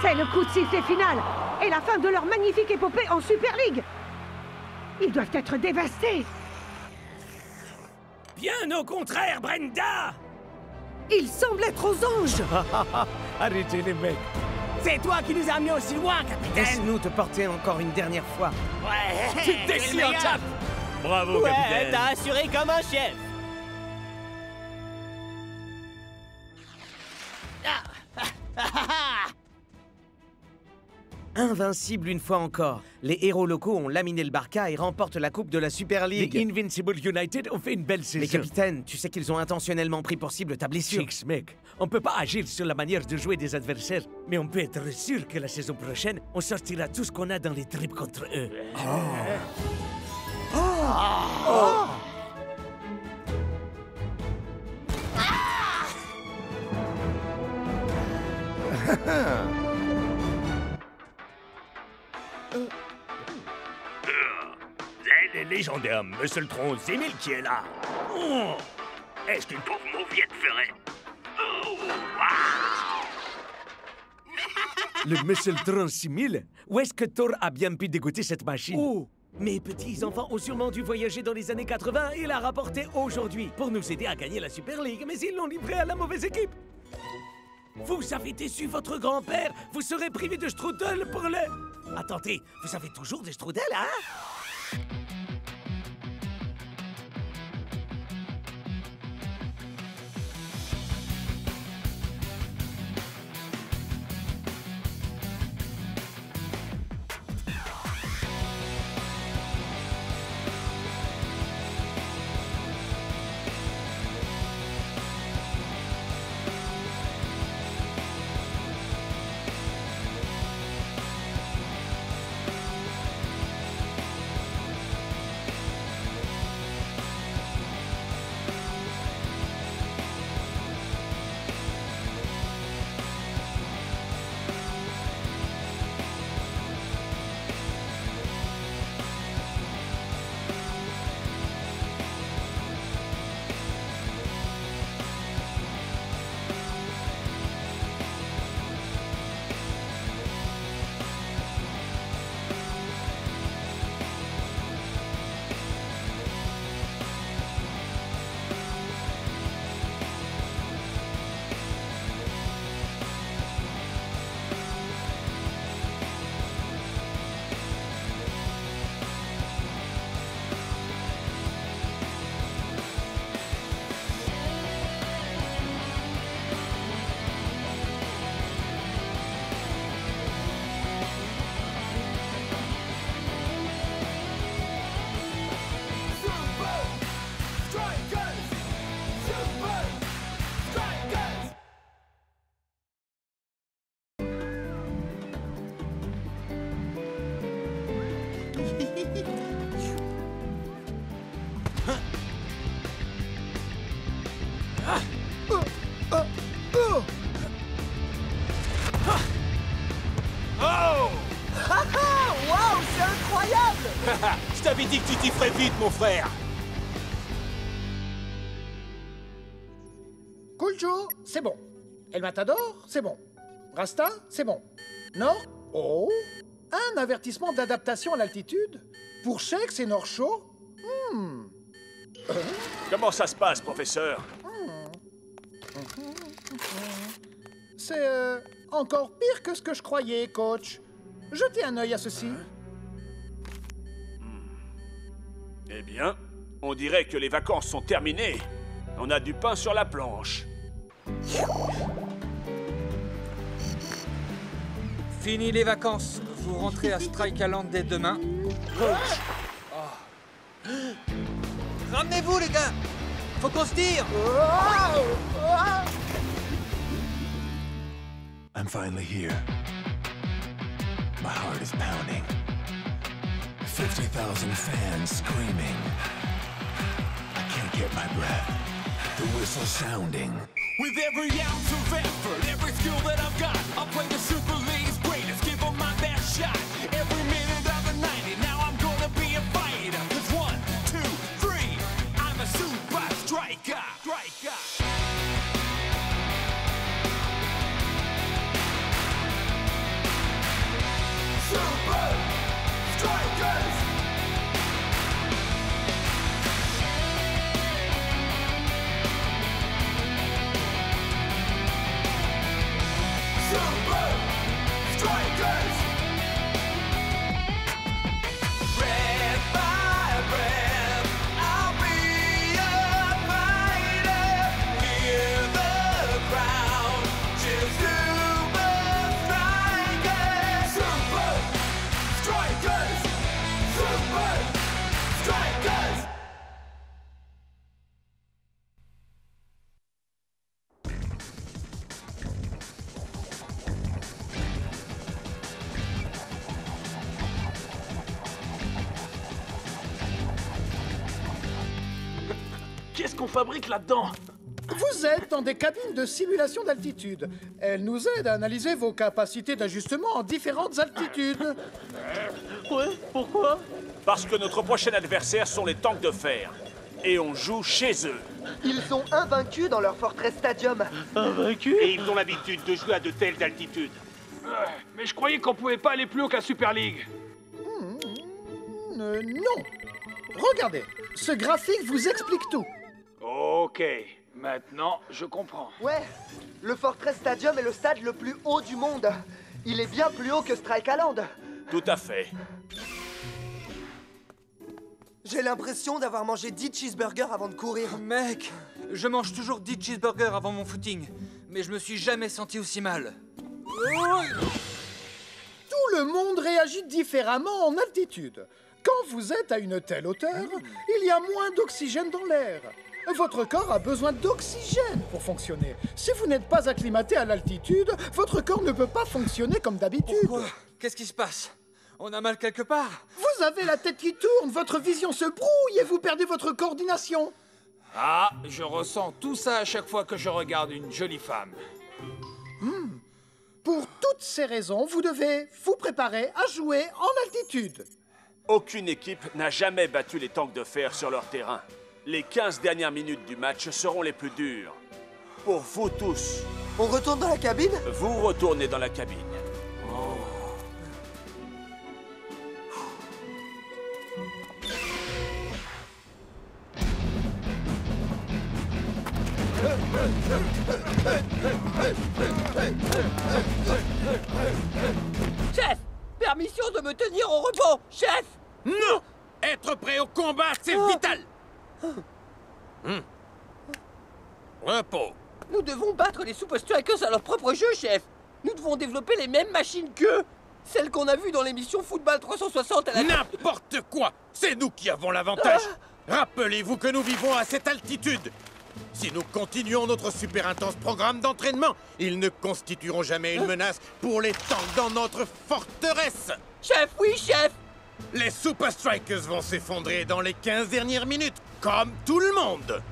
C'est le coup de sifflet final et la fin de leur magnifique épopée en Super League. Ils doivent être dévastés. Bien au contraire, Brenda! Ils semblent être aux anges. Arrêtez, les mecs. C'est toi qui nous as amenés aussi loin, capitaine! Laisse-nous te porter encore une dernière fois. Ouais! Tu te décides en tape. Bravo, Ouais, capitaine. t'as assuré comme un chef. Invincible une fois encore, les héros locaux ont laminé le Barca et remportent la coupe de la Super League. Les Invincible United ont fait une belle saison. Mais capitaine, tu sais qu'ils ont intentionnellement pris pour cible ta blessure. Chicks, mec, on peut pas agir sur la manière de jouer des adversaires, mais on peut être sûr que la saison prochaine, on sortira tout ce qu'on a dans les tripes contre eux. C'est le légendaire Muscle Tron 6000 qui est là. Oh. Est-ce qu'une pauvre mauviette ferait? Oh, wow. Le Muscletron 6000? Où est-ce que Thor a bien pu dégoûter cette machine? Oh! Mes petits-enfants ont sûrement dû voyager dans les années 80 et la rapporter aujourd'hui pour nous aider à gagner la Super League, mais ils l'ont livré à la mauvaise équipe. Vous avez déçu votre grand-père. Vous serez privé de strudel pour le... Attendez, vous avez toujours des strudels, hein? Je t'avais dit que tu t'y ferais vite, mon frère. Kuljo, c'est bon. El Matador, c'est bon. Rasta, c'est bon. Nord, oh, un avertissement d'adaptation à l'altitude. Pour Shex et Norcho, Comment ça se passe, professeur? C'est encore pire que ce que je croyais, coach. Jetez un œil à ceci. Eh bien, on dirait que les vacances sont terminées. On a du pain sur la planche. Fini les vacances. Vous rentrez à Strike Island dès demain. Coach. Oh. Ramenez-vous, les gars. Faut qu'on se tire. I'm finally here. My heart is pounding. 50,000 fans screaming. I can't get my breath. The whistle sounding. With every ounce of effort, every skill that I've got, I'll play the Super League's greatest, give them my best shot. Every minute of the 90, now I'm gonna be a fighter. 'Cause 1, 2, 3, I'm a super striker. Super Strikers! Super Strikers! Breath by breath, I'll be a fighter. Hear the crowd cheer Super Strikers! Super Strikers! Super Strikers! Qu'est-ce qu'on fabrique là-dedans? Vous êtes dans des cabines de simulation d'altitude. Elles nous aident à analyser vos capacités d'ajustement en différentes altitudes. Ouais, pourquoi? Parce que notre prochain adversaire sont les tanks de fer. Et on joue chez eux. Ils sont invaincus dans leur Fortress Stadium. Invaincus? Et ils ont l'habitude de jouer à de telles altitudes. Mais je croyais qu'on pouvait pas aller plus haut qu'à Super League. Non. Regardez, ce graphique vous explique tout. Ok, maintenant je comprends. Ouais, le Fortress Stadium est le stade le plus haut du monde. Il est bien plus haut que Strike Island. Tout à fait. J'ai l'impression d'avoir mangé 10 cheeseburgers avant de courir. Mec, je mange toujours 10 cheeseburgers avant mon footing. Mais je me suis jamais senti aussi mal. Tout le monde réagit différemment en altitude. Quand vous êtes à une telle hauteur, il y a moins d'oxygène dans l'air. Votre corps a besoin d'oxygène pour fonctionner. Si vous n'êtes pas acclimaté à l'altitude, votre corps ne peut pas fonctionner comme d'habitude. Qu'est-ce qui se passe? On a mal quelque part? Vous avez la tête qui tourne, votre vision se brouille et vous perdez votre coordination. Ah, je ressens tout ça à chaque fois que je regarde une jolie femme. Pour toutes ces raisons, vous devez vous préparer à jouer en altitude. Aucune équipe n'a jamais battu les tanks de fer sur leur terrain. Les 15 dernières minutes du match seront les plus dures. Pour vous tous. On retourne dans la cabine? Vous retournez dans la cabine. Chef! Permission de me tenir au repos! Chef! Non! Être prêt au combat, c'est vital! Repos. Nous devons battre les Super Strikers à leur propre jeu, chef! Nous devons développer les mêmes machines qu'eux! Celles qu'on a vues dans l'émission Football 360 à la... N'importe quoi! C'est nous qui avons l'avantage! Rappelez-vous que nous vivons à cette altitude! Si nous continuons notre super intense programme d'entraînement, ils ne constitueront jamais une menace pour les tanks dans notre forteresse! Chef, oui, chef! Les Super Strikers vont s'effondrer dans les 15 dernières minutes, comme tout le monde!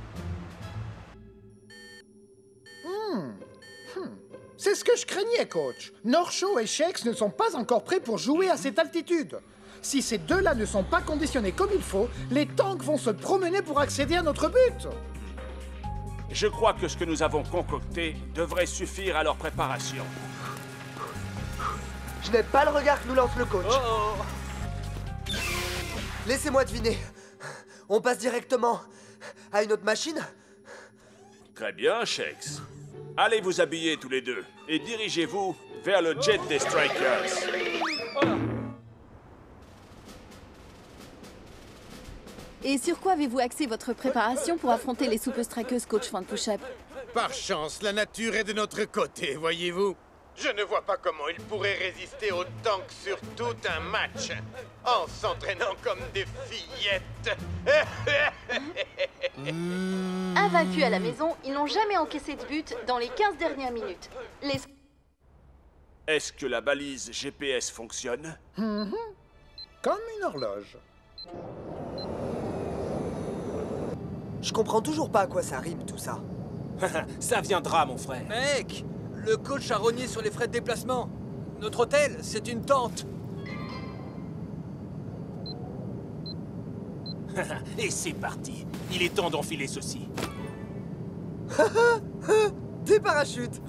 C'est ce que je craignais, coach. Norcho et Shex ne sont pas encore prêts pour jouer à cette altitude. Si ces deux-là ne sont pas conditionnés comme il faut, les tanks vont se promener pour accéder à notre but. Je crois que ce que nous avons concocté devrait suffire à leur préparation. Je n'aime pas le regard que nous lance le coach. Laissez-moi deviner. On passe directement à une autre machine? Très bien, Shex. Allez vous habiller tous les deux et dirigez-vous vers le jet des Strikers. Et sur quoi avez-vous axé votre préparation pour affronter les Super Strikers, coach Fan Push-Up? Par chance, la nature est de notre côté, voyez-vous. Je ne vois pas comment ils pourraient résister autant que sur tout un match, en s'entraînant comme des fillettes. Invaincus à la maison, ils n'ont jamais encaissé de but dans les 15 dernières minutes. Est-ce que la balise GPS fonctionne? Comme une horloge. Je comprends toujours pas à quoi ça rime tout ça. Ça viendra, mon frère. Mec, le coach a rogné sur les frais de déplacement. Notre hôtel, c'est une tente. Et c'est parti. Il est temps d'enfiler ceci. Des parachutes.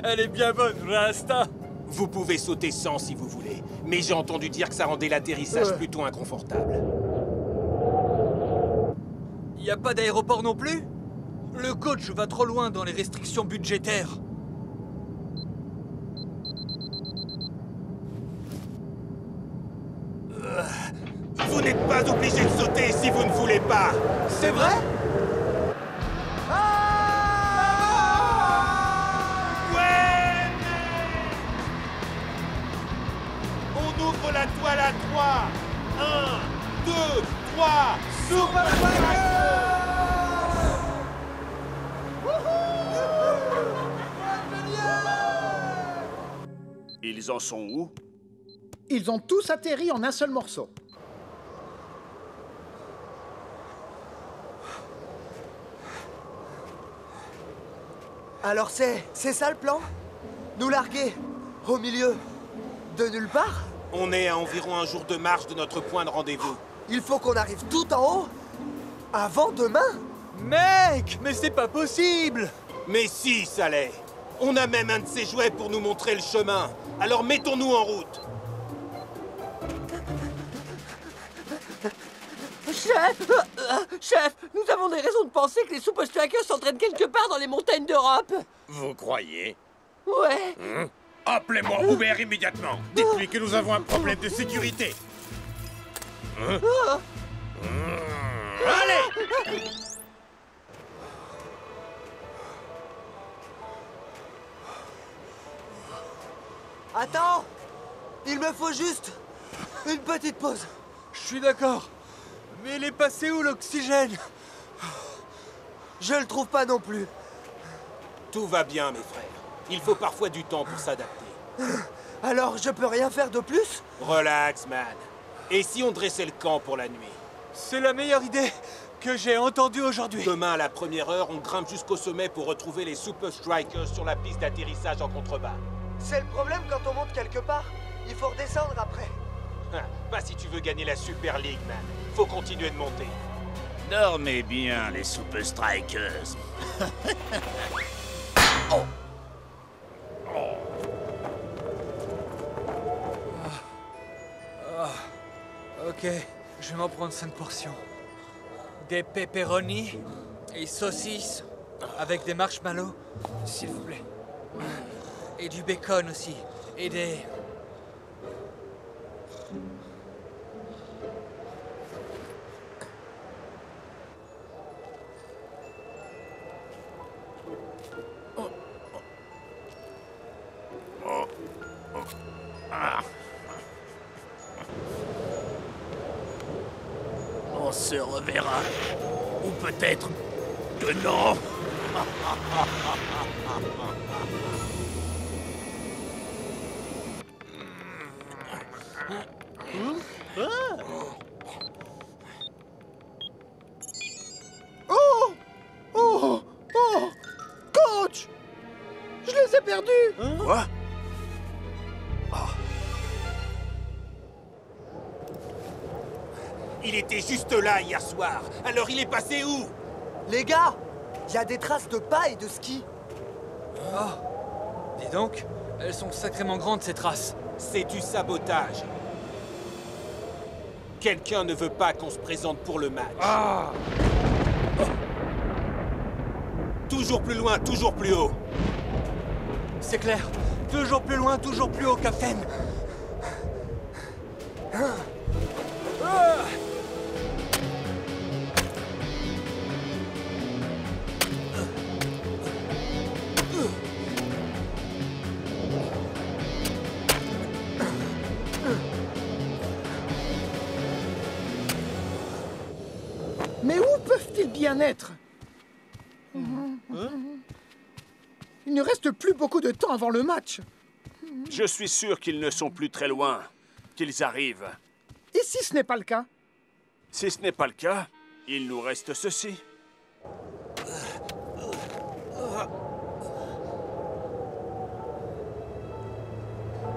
Elle est bien bonne, Rasta. Vous pouvez sauter sans si vous voulez, mais j'ai entendu dire que ça rendait l'atterrissage plutôt inconfortable. Y a pas d'aéroport non plus? Le coach va trop loin dans les restrictions budgétaires. Vous n'êtes pas obligé de sauter si vous ne voulez pas. C'est vrai? Ouais! On ouvre la toile à 3. 1, 2, 3. Super Strikers! Ils en sont où? Ils ont tous atterri en un seul morceau. Alors c'est ça le plan? Nous larguer au milieu de nulle part? On est à environ un jour de marche de notre point de rendez-vous. Il faut qu'on arrive tout en haut avant demain? Mec, mais c'est pas possible! Mais si, ça l'est. On a même un de ces jouets pour nous montrer le chemin. Alors mettons-nous en route. Chef, nous avons des raisons de penser que les Super Strikers s'entraînent quelque part dans les montagnes d'Europe. Vous croyez? Ouais. Appelez-moi Uber immédiatement. Dites-lui que nous avons un problème de sécurité. Allez! Attends! Il me faut juste une petite pause. Je suis d'accord. Mais il est passé où l'oxygène? Je le trouve pas non plus. Tout va bien, mes frères. Il faut parfois du temps pour s'adapter. Alors, je peux rien faire de plus? Relax, man. Et si on dressait le camp pour la nuit? C'est la meilleure idée que j'ai entendue aujourd'hui. Demain, à la première heure, on grimpe jusqu'au sommet pour retrouver les Super Strikers sur la piste d'atterrissage en contrebas. C'est le problème quand on monte quelque part. Il faut redescendre après. Pas si tu veux gagner la Super League, man. Faut continuer de monter. Dormez bien, les Super Strikers. Ok, je vais m'en prendre 5 portions. Des pepperoni et saucisses avec des marshmallows, s'il vous plaît. Et du bacon aussi. Et des... On se reverra. Ou peut-être que non. Oh! Oh! Oh! Coach! Je les ai perdus! Quoi? Il était juste là hier soir. Alors il est passé où? Les gars! Il y a des traces de pas et de ski. Oh, dis donc, elles sont sacrément grandes ces traces. C'est du sabotage. Quelqu'un ne veut pas qu'on se présente pour le match. Ah! Toujours plus loin, toujours plus haut. C'est clair. Toujours plus loin, toujours plus haut, Captain. Mais où peuvent-ils bien être? Il ne reste plus beaucoup de temps avant le match. Je suis sûr qu'ils ne sont plus très loin, qu'ils arrivent. Et si ce n'est pas le cas? Si ce n'est pas le cas, il nous reste ceci.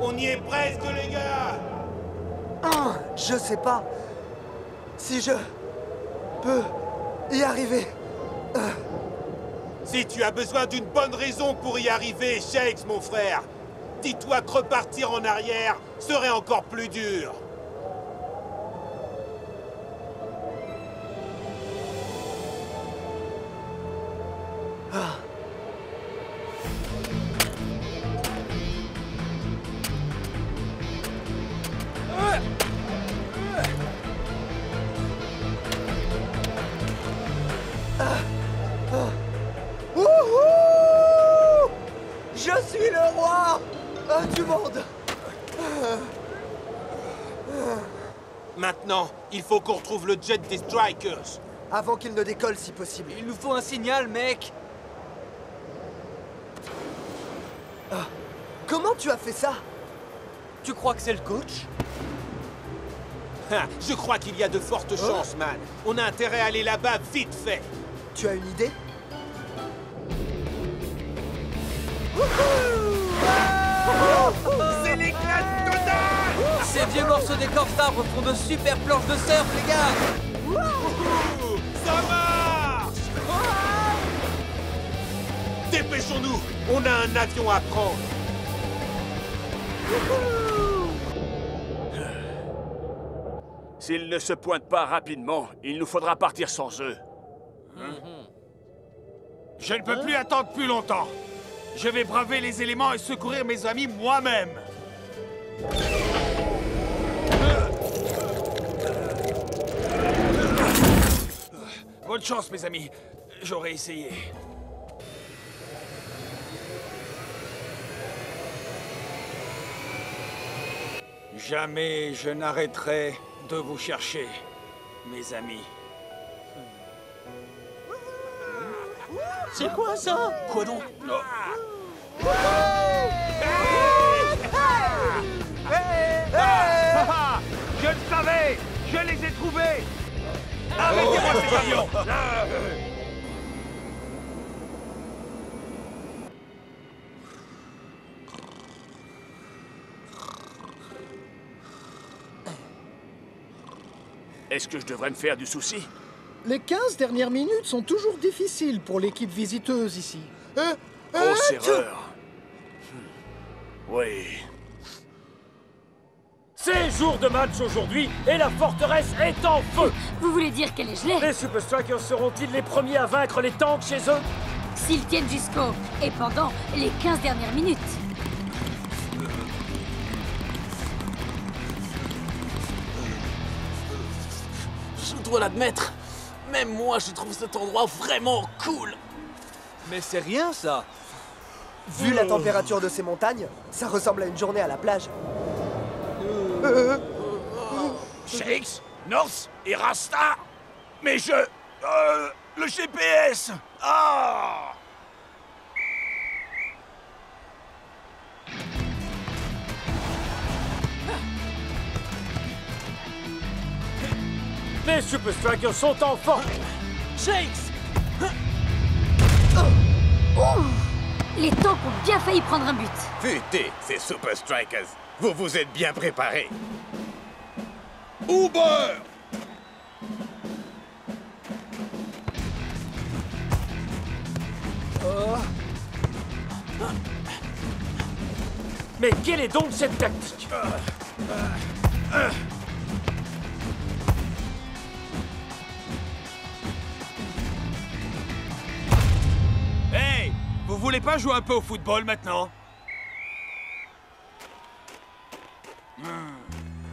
On y est presque, les gars! Je sais pas si je peux y arriver. Si tu as besoin d'une bonne raison pour y arriver, Shakes, mon frère, dis-toi que repartir en arrière serait encore plus dur. Wouhou! Je suis le roi du monde. Maintenant, il faut qu'on retrouve le jet des Strikers. Avant qu'il ne décolle si possible. Il nous faut un signal, mec. Comment tu as fait ça? Tu crois que c'est le coach? Je crois qu'il y a de fortes chances, man. On a intérêt à aller là-bas vite fait. Tu as une idée? C'est l'éclat total! Ces vieux morceaux d'écorce d'arbre font de super planches de surf, les gars! Ça marche! Dépêchons-nous! On a un avion à prendre! S'ils ne se pointent pas rapidement, il nous faudra partir sans eux. Je ne peux plus attendre plus longtemps. Je vais braver les éléments et secourir mes amis moi-même. Bonne chance, mes amis. J'aurais essayé. Jamais je n'arrêterai de vous chercher, mes amis. C'est quoi ça? Quoi donc? Je le savais! Je les ai trouvés! Arrêtez-moi cet avion! Est-ce que je devrais me faire du souci? Les 15 dernières minutes sont toujours difficiles pour l'équipe visiteuse ici. Grosse erreur. Oui. C'est jour de match aujourd'hui et la forteresse est en feu. Vous voulez dire qu'elle est gelée? Les Super Strikers seront-ils les premiers à vaincre les tanks chez eux? S'ils tiennent jusqu'au... et pendant les 15 dernières minutes. Je dois l'admettre. Même moi, je trouve cet endroit vraiment cool. Mais c'est rien, ça. Vu la température de ces montagnes, ça ressemble à une journée à la plage. Shakes, North et Rasta? Mais je... le GPS! Ah! Les Super Strikers sont en forme. Shakes! Les tanks ont bien failli prendre un but. Futé, ces Super Strikers. Vous vous êtes bien préparés. Mais quelle est donc cette tactique? Hey, vous voulez pas jouer un peu au football maintenant?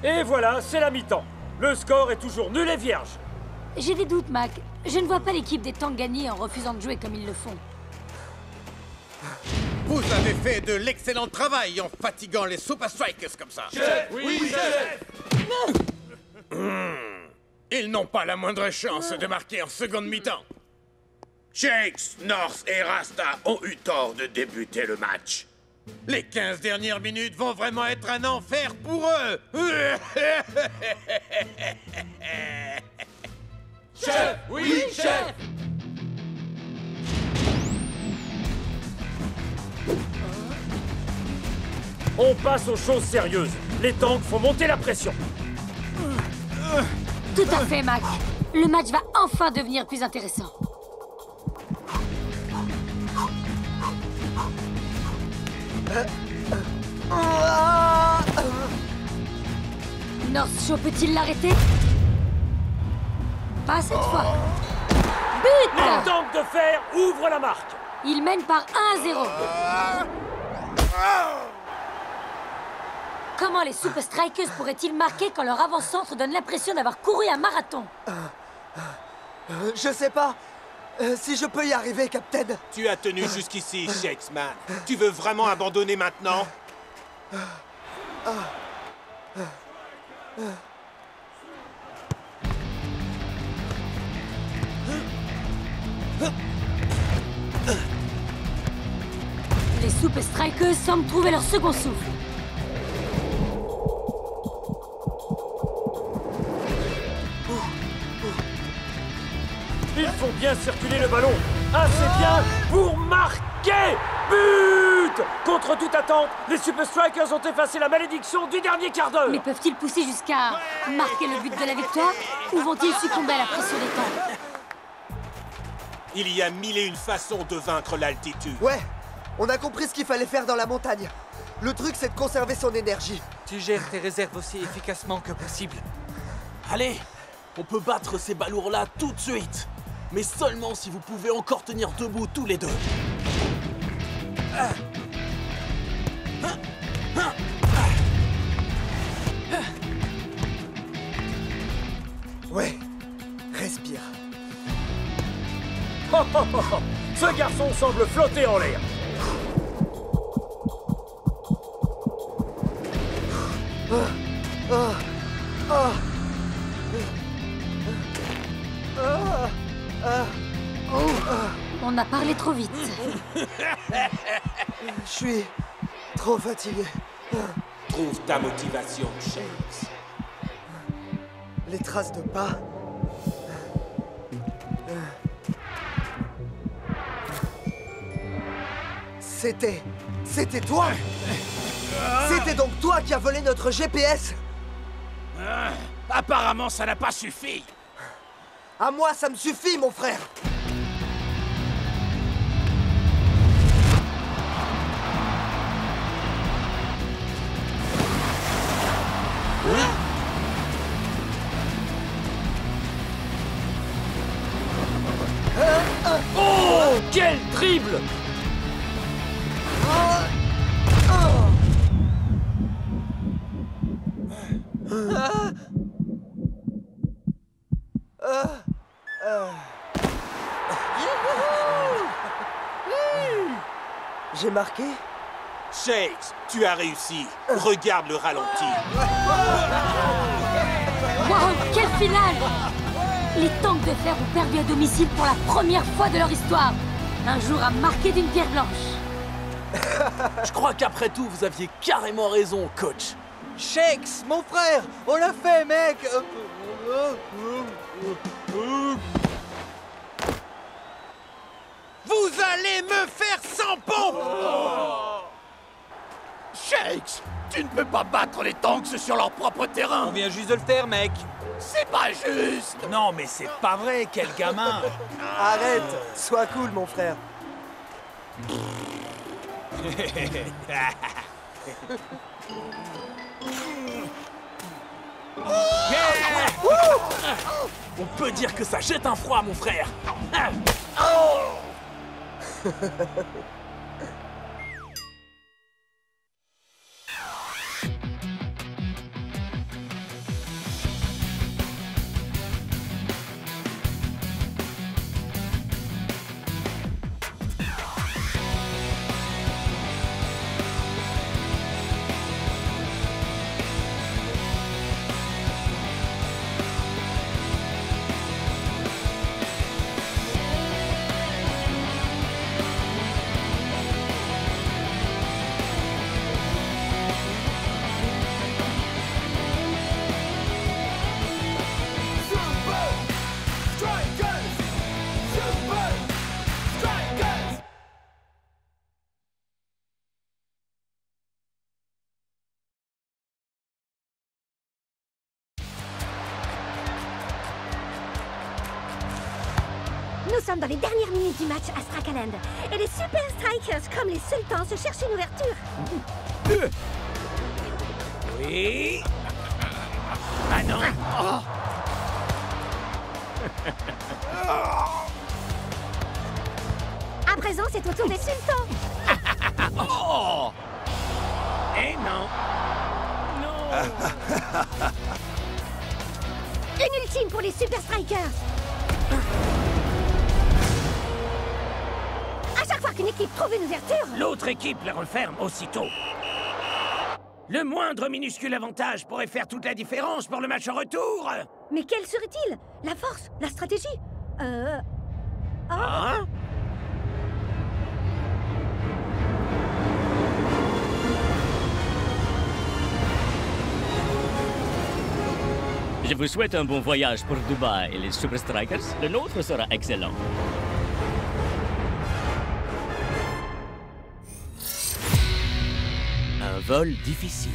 Et voilà, c'est la mi-temps. Le score est toujours nul et vierge. J'ai des doutes, Mac. Je ne vois pas l'équipe des Tanks gagner en refusant de jouer comme ils le font. Vous avez fait de l'excellent travail en fatiguant les Super Strikers comme ça. Chef! Oui, chef! Ils n'ont pas la moindre chance de marquer en seconde mi-temps. Shakes, North et Rasta ont eu tort de débuter le match. Les 15 dernières minutes vont vraiment être un enfer pour eux. Chef! Oui, chef! On passe aux choses sérieuses. Les Tanks font monter la pression. Tout à fait, Mac. Le match va enfin devenir plus intéressant. North Shaw peut-il l'arrêter? Pas cette fois. But! Les Tanks de fer ouvrent la marque. Il mène par 1-0. Comment les Super Strikers pourraient-ils marquer quand leur avant-centre donne l'impression d'avoir couru un marathon? Je sais pas. Si je peux y arriver, Captain. Tu as tenu jusqu'ici, Shakesman. Tu veux vraiment abandonner maintenant? Les Super Strikers semblent trouver leur second souffle. Ils font bien circuler le ballon. Assez bien pour marquer. But! Contre toute attente, les Super Strikers ont effacé la malédiction du dernier quart d'heure. Mais peuvent-ils pousser jusqu'à marquer le but de la victoire? Ou vont-ils succomber à la pression des Tanks? Il y a 1001 façons de vaincre l'altitude. Ouais, on a compris ce qu'il fallait faire dans la montagne. Le truc, c'est de conserver son énergie. Tu gères tes réserves aussi efficacement que possible. Allez, on peut battre ces balourds-là tout de suite. Mais seulement si vous pouvez encore tenir debout tous les deux. Ouais, respire. Ce garçon semble flotter en l'air. On a parlé trop vite. Je suis trop fatigué. Trouve ta motivation, Shakes. Les traces de pas. C'était toi! C'était donc toi qui as volé notre GPS! Apparemment, ça n'a pas suffi. À moi, ça me suffit, mon frère! Oh! Quel dribble! J'ai marqué? Shakes, tu as réussi. Regarde le ralenti. Wow, quelle finale! Les Tanks de fer ont perdu à domicile pour la première fois de leur histoire. Un jour à marquer d'une pierre blanche. Je crois qu'après tout, vous aviez carrément raison, coach. Shakes, mon frère! On l'a fait, mec! Vous allez me faire sans pompe! Shakes, tu ne peux pas battre les Tanks sur leur propre terrain. On vient juste de le faire, mec. C'est pas juste. Non, mais c'est pas vrai, quel gamin. Arrête! Sois cool, mon frère. On peut dire que ça jette un froid, mon frère. Nous sommes dans les dernières minutes du match à Strakaland. Et les Super Strikers, comme les Sultans, se cherchent une ouverture. Oui. Ah non. À présent, c'est au tour des Sultans. Oh. Eh non. Non. Une ultime pour les Super Strikers. À chaque fois qu'une équipe trouve une ouverture, L'autre équipe la referme aussitôt. Le moindre minuscule avantage pourrait faire toute la différence pour le match en retour. mais quel serait-il? La force? La stratégie? Hein? Je vous souhaite un bon voyage pour Dubaï et les Super Strikers. Le nôtre sera excellent. Un vol difficile.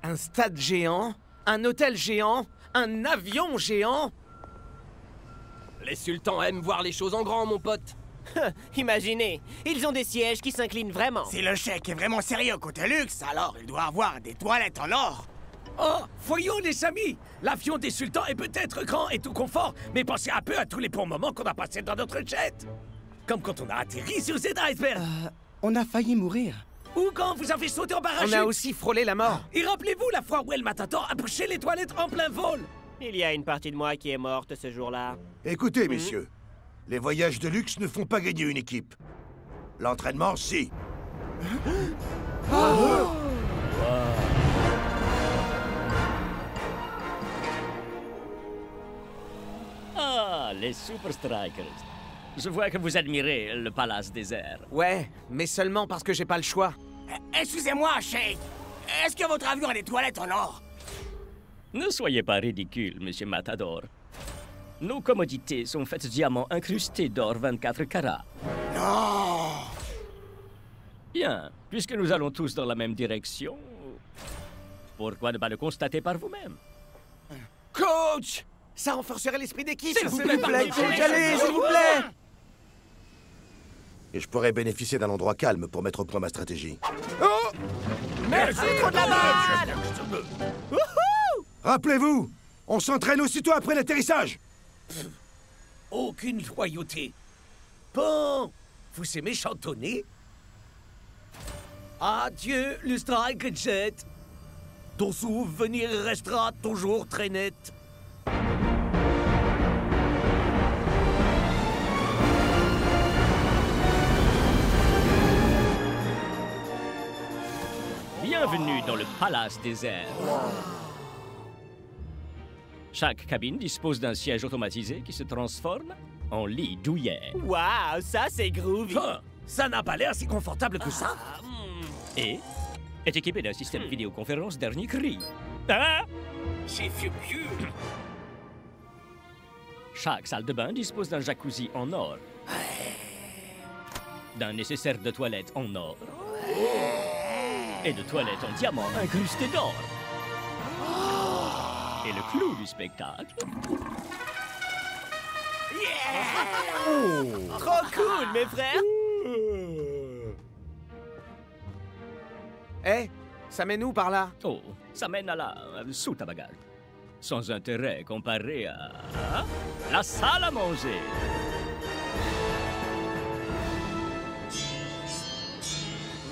Un stade géant, un hôtel géant, un avion géant. Les sultans aiment voir les choses en grand, mon pote. Imaginez, ils ont des sièges qui s'inclinent vraiment. Si le chèque est vraiment sérieux côté luxe, alors il doit avoir des toilettes en or. Oh, voyons les amis, l'avion des sultans est peut-être grand et tout confort, mais pensez un peu à tous les bons moments qu'on a passés dans notre jet. Comme quand on a atterri sur cet iceberg. On a failli mourir. Ou quand vous avez sauté en parachute. On a aussi frôlé la mort. Et rappelez-vous la fois où El Matador a poussé les toilettes en plein vol. Il y a une partie de moi qui est morte ce jour-là. Écoutez, messieurs, les voyages de luxe ne font pas gagner une équipe. L'entraînement, si. Ah, les Super Strikers. Je vois que vous admirez le palace désert. Ouais, mais seulement parce que j'ai pas le choix. Excusez-moi, Sheik. Est-ce que votre avion a des toilettes en or? Ne soyez pas ridicule, monsieur Matador. Nos commodités sont faites de diamants incrustés d'or 24 carats. Non! Bien, puisque nous allons tous dans la même direction, pourquoi ne pas le constater par vous-même? Coach! Ça renforcerait l'esprit d'équipe. S'il vous plaît, coach, allez, s'il vous plaît! Et je pourrais bénéficier d'un endroit calme pour mettre au point ma stratégie. Oh! Merci, trop de la balle! Rappelez-vous, on s'entraîne aussitôt après l'atterrissage. Aucune loyauté. Bon, vous aimez chantonner? Adieu, le strike jet. Ton souvenir restera toujours très net. Bienvenue dans le palace désert. Chaque cabine dispose d'un siège automatisé qui se transforme en lit douillet. Waouh, ça c'est groovy. Ah, ça n'a pas l'air si confortable que ça. Et est équipé d'un système vidéoconférence dernier cri. Ah! C'est vieux. Chaque salle de bain dispose d'un jacuzzi en or, d'un nécessaire de toilette en or et de toilettes en diamant incrustés d'or. Et le clou du spectacle. Trop cool, mes frères! Eh, ça mène où par là? Oh, ça mène à la soute à bagages. Sans intérêt comparé à la salle à manger.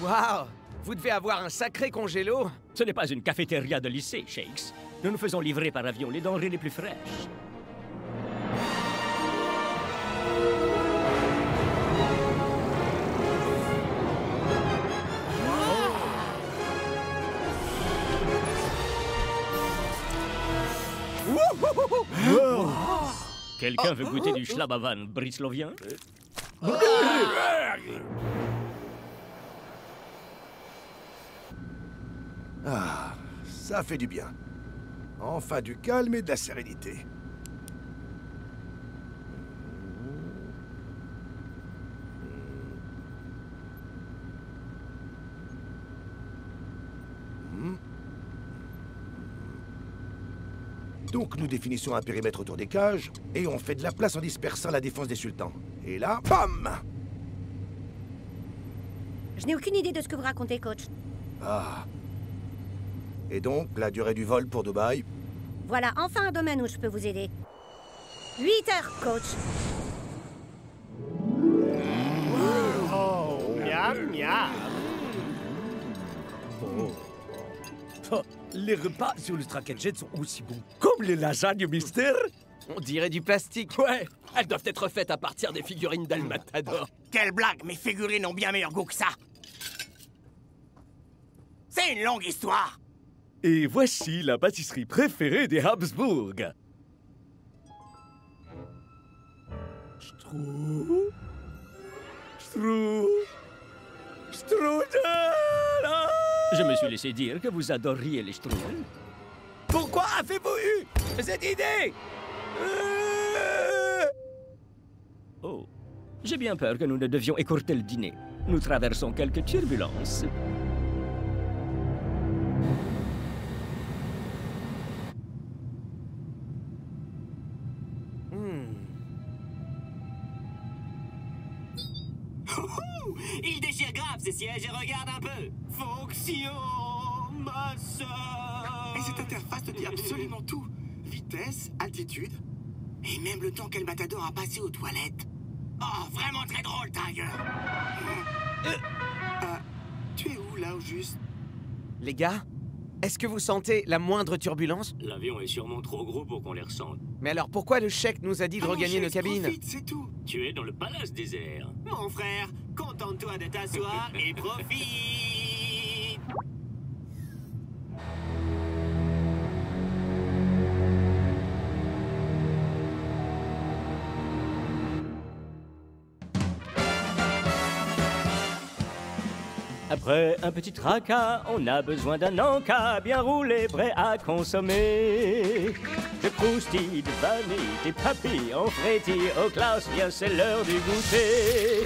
Waouh! Vous devez avoir un sacré congélo. Ce n'est pas une cafétéria de lycée, Shakes. Nous nous faisons livrer par avion les denrées les plus fraîches. Quelqu'un veut goûter du Schlabavan brislovien? Ah, ça fait du bien. Enfin du calme et de la sérénité. Donc nous définissons un périmètre autour des cages et on fait de la place en dispersant la défense des sultans. Et là, bam! Je n'ai aucune idée de ce que vous racontez, coach. Ah. Et donc, la durée du vol pour Dubaï? Voilà enfin un domaine où je peux vous aider. 8 heures, coach. Oh, miam, miam. Oh, les repas sur le Straken Jet sont aussi bons comme les lasagnes mystère. On dirait du plastique. Ouais, elles doivent être faites à partir des figurines d'Al Matador. Quelle blague, mes figurines ont bien meilleur goût que ça. C'est une longue histoire. Et voici la pâtisserie préférée des Habsbourg. Strudel. Je me suis laissé dire que vous adoriez les strudels. Pourquoi avez-vous eu cette idée? Oh, j'ai bien peur que nous ne devions écourter le dîner. Nous traversons quelques turbulences. Il déchire grave ces sièges et regarde un peu. Fonction, ma sœur. Et cette interface te dit absolument tout. Vitesse, altitude, et même le temps qu'El Matador a passé aux toilettes. Oh, vraiment très drôle, ta gueule. Tu es où, là, au juste? Les gars, est-ce que vous sentez la moindre turbulence? L'avion est sûrement trop gros pour qu'on les ressente. Mais alors pourquoi le chèque nous a dit de regagner nos cabines? Profite, c'est tout. Tu es dans le palace des airs. Mon frère, contente-toi de t'asseoir et profite. Après un petit tracas, on a besoin d'un encas bien roulé, prêt à consommer. De croustilles, de vanille, des papilles, frétille, aux classes, bien c'est l'heure du goûter.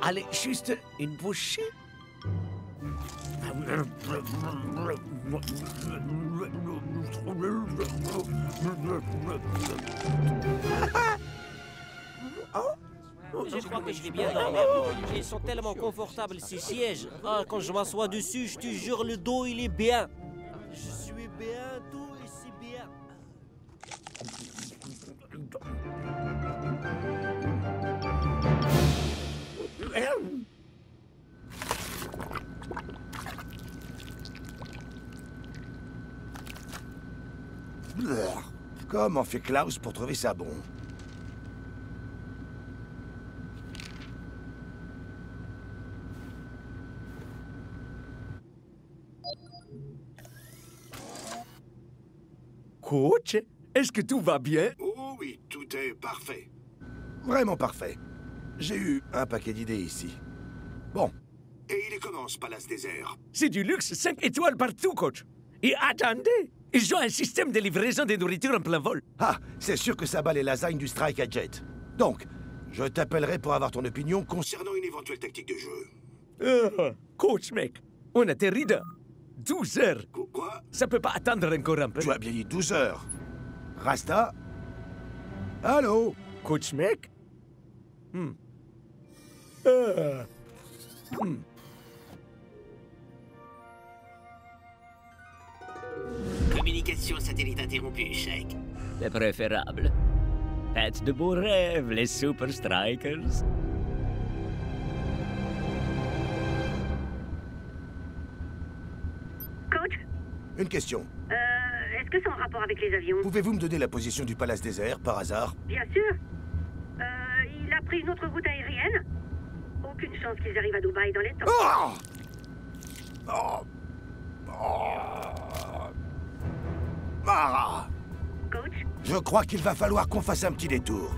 Allez, juste une bouchée. Je crois que je vais bien dormir. Ils sont tellement confortables, ces sièges. Ah, quand je m'assois dessus, je te jure, le dos, il est bien. Je suis bien, tout et c'est bien. Comment fait Klaus pour trouver ça bon? Coach, est-ce que tout va bien? Oh oui, tout est parfait. Vraiment parfait. J'ai eu un paquet d'idées ici. Bon. Et il est comment, ce palace désert? C'est du luxe 5 étoiles partout, coach. Et attendez, ils ont un système de livraison de nourriture en plein vol. Ah, c'est sûr que ça bat les lasagnes du strike à Jet. Donc, je t'appellerai pour avoir ton opinion concernant une éventuelle tactique de jeu. Coach, mec, on atterrit dans 12 heures. Quoi? Ça peut pas attendre encore un peu. Tu as bien dit 12 heures. Rasta? Allô? Coach, mec? Communication satellite interrompue, Shake. C'est préférable. Faites de beaux rêves, les Super Strikers. Coach? Une question. Est-ce que c'est en rapport avec les avions? Pouvez-vous me donner la position du palace désert, par hasard? Bien sûr. Il a pris une autre route aérienne. Aucune chance qu'ils arrivent à Dubaï dans les temps. Coach? Je crois qu'il va falloir qu'on fasse un petit détour.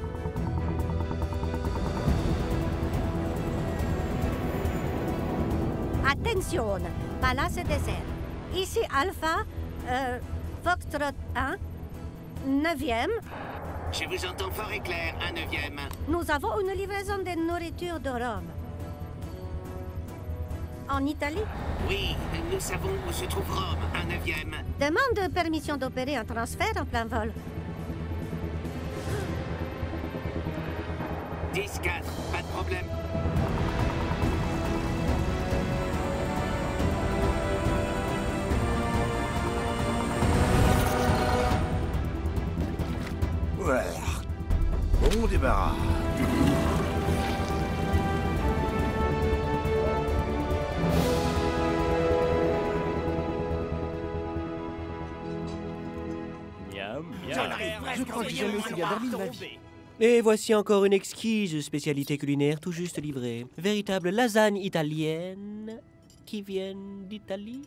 Attention, Palace désert. Ici Alpha, Foxtrot 1, 9e. Je vous entends fort et clair, un 9e. Nous avons une livraison de nourriture de Rome. En Italie? Oui, nous savons où se trouve Rome, un 9e. Demande permission d'opérer un transfert en plein vol. 10-4, pas de problème. Voilà. Bon débarras. Je crois que j'ai jamais aussi bien dormi de ma vie. Et voici encore une exquise spécialité culinaire tout juste livrée. Véritable lasagne italienne qui vient d'Italie.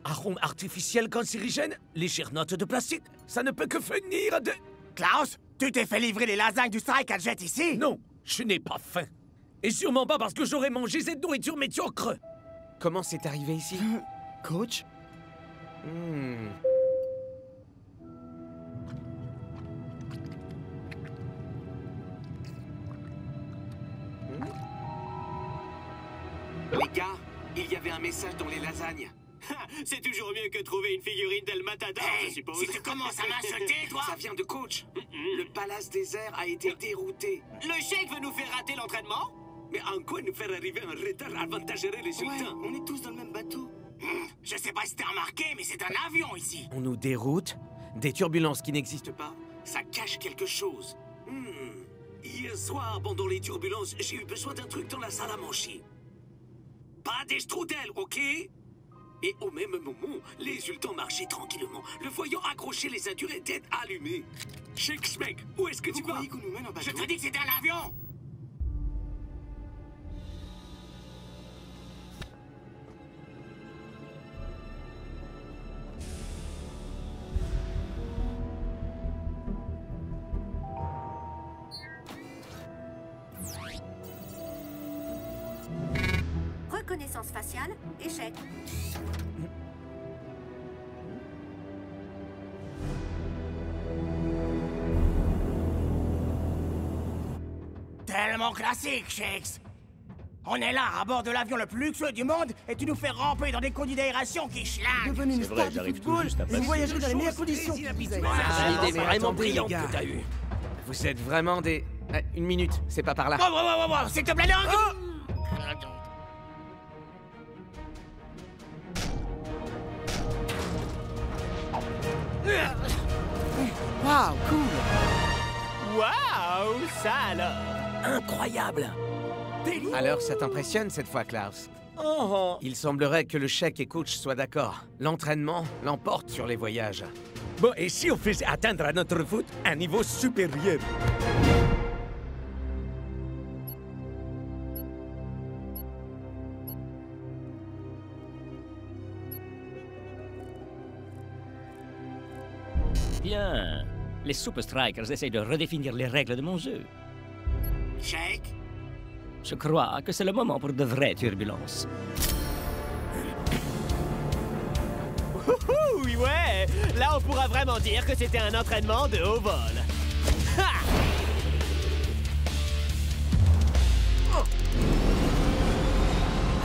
Arôme artificiel cancérigène, légère note de plastique, ça ne peut que venir de... Klaus, tu t'es fait livrer les lasagnes du strike à Jet ici? Non, je n'ai pas faim. Et sûrement pas parce que j'aurais mangé cette nourriture médiocre. Comment c'est arrivé ici? Coach? Les gars, il y avait un message dans les lasagnes. C'est toujours mieux que trouver une figurine d'El Matador, je suppose. Si tu commences à m'insulter, toi... Ça vient de coach. Le palace désert a été dérouté. Le Sheik veut nous faire rater l'entraînement? Mais en quoi nous faire arriver en retard avantagerait les sultans? On est tous dans le même bateau. Je sais pas si t'as remarqué, mais c'est un avion ici. On nous déroute? Des turbulences qui n'existent pas? Ça cache quelque chose. Hier soir, pendant les turbulences, j'ai eu besoin d'un truc dans la salle à manger. Pas des strudels, ok? Et au même moment, les sultans marchaient tranquillement, le voyant accrocher les ceintures et tête allumée. Sheik, mec, où est-ce que tu vas? Qu'on nous mène en bateau? Je te dis que c'était un avion! Reconnaissance faciale, échec. Tellement classique, Shakes. On est là, à bord de l'avion le plus luxueux du monde, et tu nous fais ramper dans des conditions d'aération qui schlinguent. Devenu une star de football, vous voyagerez dans les meilleures conditions. C'est une idée vraiment brillante que t'as eue. Vous êtes vraiment des... Une minute, c'est pas par là. Oh, s'il te plaît, non! Waouh, cool! Waouh, ça alors! Incroyable! Alors, ça t'impressionne cette fois, Klaus? Il semblerait que le Sheik et coach soient d'accord. L'entraînement l'emporte sur les voyages. Bon, et si on faisait atteindre à notre foot un niveau supérieur? Bien. Les Super Strikers essayent de redéfinir les règles de mon jeu. Shake? Je crois que c'est le moment pour de vraies turbulences. Oui, ouais! Là, on pourra vraiment dire que c'était un entraînement de haut vol.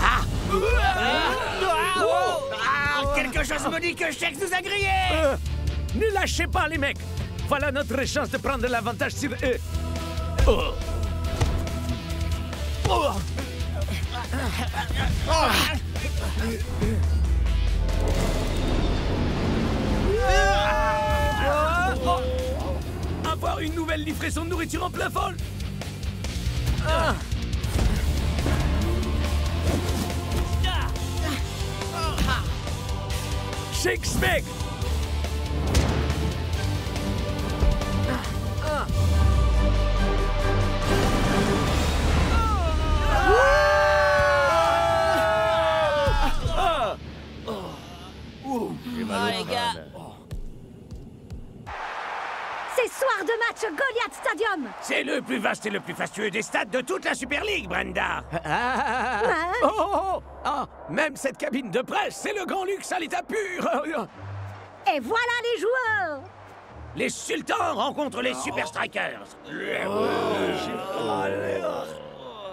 Ha! Quelque chose me dit que Shake nous a grillés! Ne lâchez pas, les mecs! Voilà notre chance de prendre l'avantage sur eux. Avoir une nouvelle livraison de nourriture en plein vol! Shake Smack! les gars. C'est soir de match au Goliath Stadium. C'est le plus vaste et le plus fastueux des stades de toute la Super League, Brenda. Même cette cabine de presse, c'est le grand luxe à l'état pur. Et voilà les joueurs. Les sultans rencontrent les Super Strikers.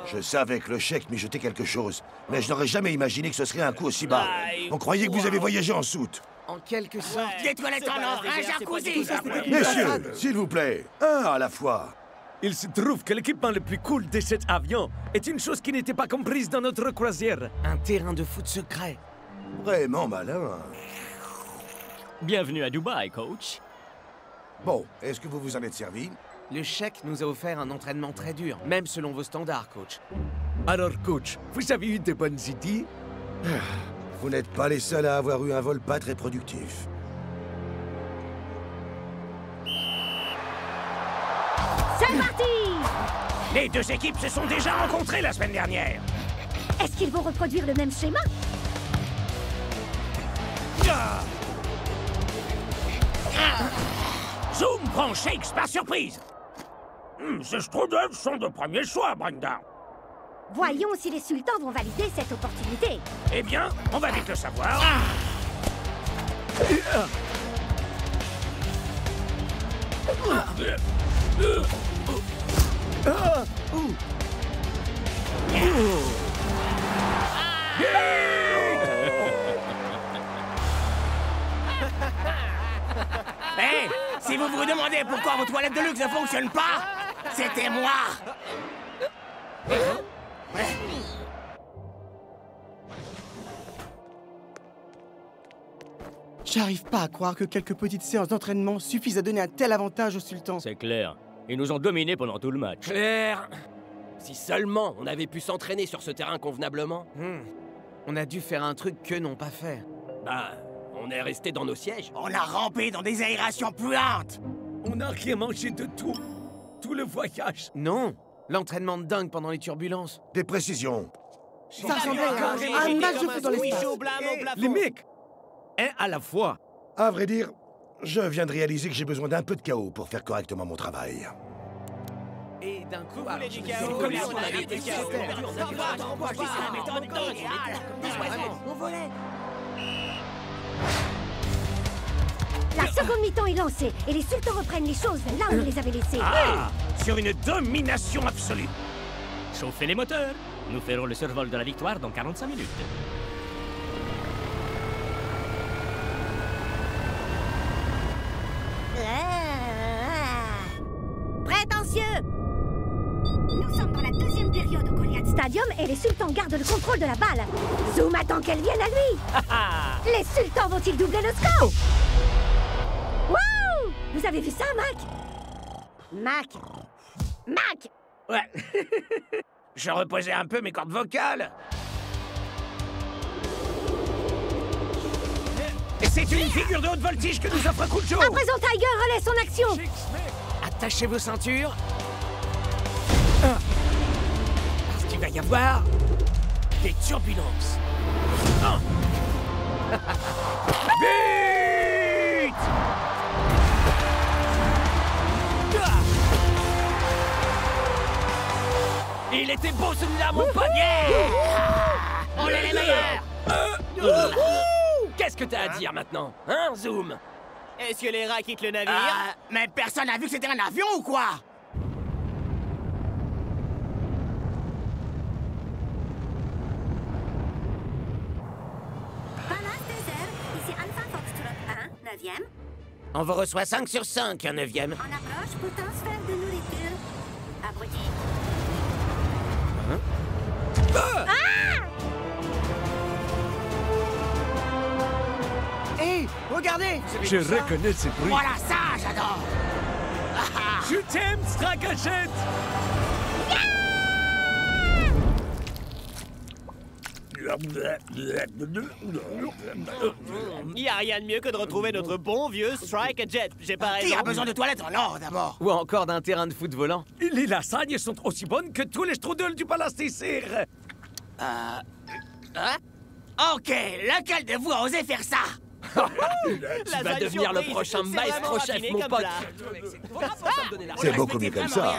Je savais que le chèque m'y jetait quelque chose, mais je n'aurais jamais imaginé que ce serait un coup aussi bas. On croyait que vous avez voyagé en soute. En quelque sorte. Des toilettes en or, un jacuzzi. Messieurs, s'il vous plaît, un à la fois. Il se trouve que l'équipement le plus cool de cet avion est une chose qui n'était pas comprise dans notre croisière. Un terrain de foot secret. Vraiment malin. Bienvenue à Dubaï, coach. Bon, est-ce que vous vous en êtes servi? Le chèque nous a offert un entraînement très dur, même selon vos standards, coach. Alors, coach, vous avez eu de bonnes idées? Vous n'êtes pas les seuls à avoir eu un vol pas très productif. C'est parti! Les deux équipes se sont déjà rencontrées la semaine dernière. Est-ce qu'ils vont reproduire le même schéma? Zoom prend Shakes par surprise. Ces strudels sont de premier choix, Brenda. Voyons si les sultans vont valider cette opportunité. Eh bien, on va vite le savoir. Hé, si vous vous demandez pourquoi vos toilettes de luxe ne fonctionnent pas, c'était moi. J'arrive pas à croire que quelques petites séances d'entraînement suffisent à donner un tel avantage aux sultans. C'est clair. Ils nous ont dominés pendant tout le match. Claire! Si seulement on avait pu s'entraîner sur ce terrain convenablement. On a dû faire un truc qu'eux n'ont pas fait. Bah, on est resté dans nos sièges. On a rampé dans des aérations puantes. On n'a rien mangé de tout. Tout le voyage. Non. L'entraînement de dingue pendant les turbulences. Des précisions. Ça ressemblait à un match de foot dans l'espace. Les mecs, un à la fois. À vrai dire, je viens de réaliser que j'ai besoin d'un peu de chaos pour faire correctement mon travail. Et d'un coup, La seconde mi-temps est lancée et les sultans reprennent les choses là où on les avait laissées. Sur une domination absolue. Chauffez les moteurs. Nous ferons le survol de la victoire dans 45 minutes. Prétentieux! Nous sommes dans la deuxième période au Goliath Stadium et les sultans gardent le contrôle de la balle. Zoom attend qu'elle vienne à lui. Les sultans vont-ils doubler le score? Wouh! Vous avez vu ça, Mac? Mac! Ouais. Je reposais un peu mes cordes vocales. Et c'est une figure de haute voltige que nous offre Kujo. À présent, Tiger relaie son action. Attachez vos ceintures. Parce qu'il va y avoir des turbulences. But! Il était beau celui-là, mon pote. Yeah. On est les meilleurs. Qu'est-ce que t'as à dire maintenant, hein, Zoom? Est-ce que les rats quittent le navire? Mais personne n'a vu que c'était un avion ou quoi? Palace désert, ici Alpha Foxtrot 1, 9e. On vous reçoit 5 sur 5, un 9e. En approche pour transfert de nourriture. Abruti. Hein? Hé, regardez! Je reconnais ce bruit. Voilà ça, j'adore! Je t'aime, Stracachette! Il n'y a rien de mieux que de retrouver notre bon vieux Strike Jet. J'ai pas raison. Qui a besoin de toilettes en or, d'abord? Ou encore d'un terrain de foot volant. Les lasagnes sont aussi bonnes que tous les strudels du Palace des Serres. Hein? Ok, lequel de vous a osé faire ça? Tu vas devenir le prochain maestro chef, mon pote. C'est beaucoup mieux comme ça.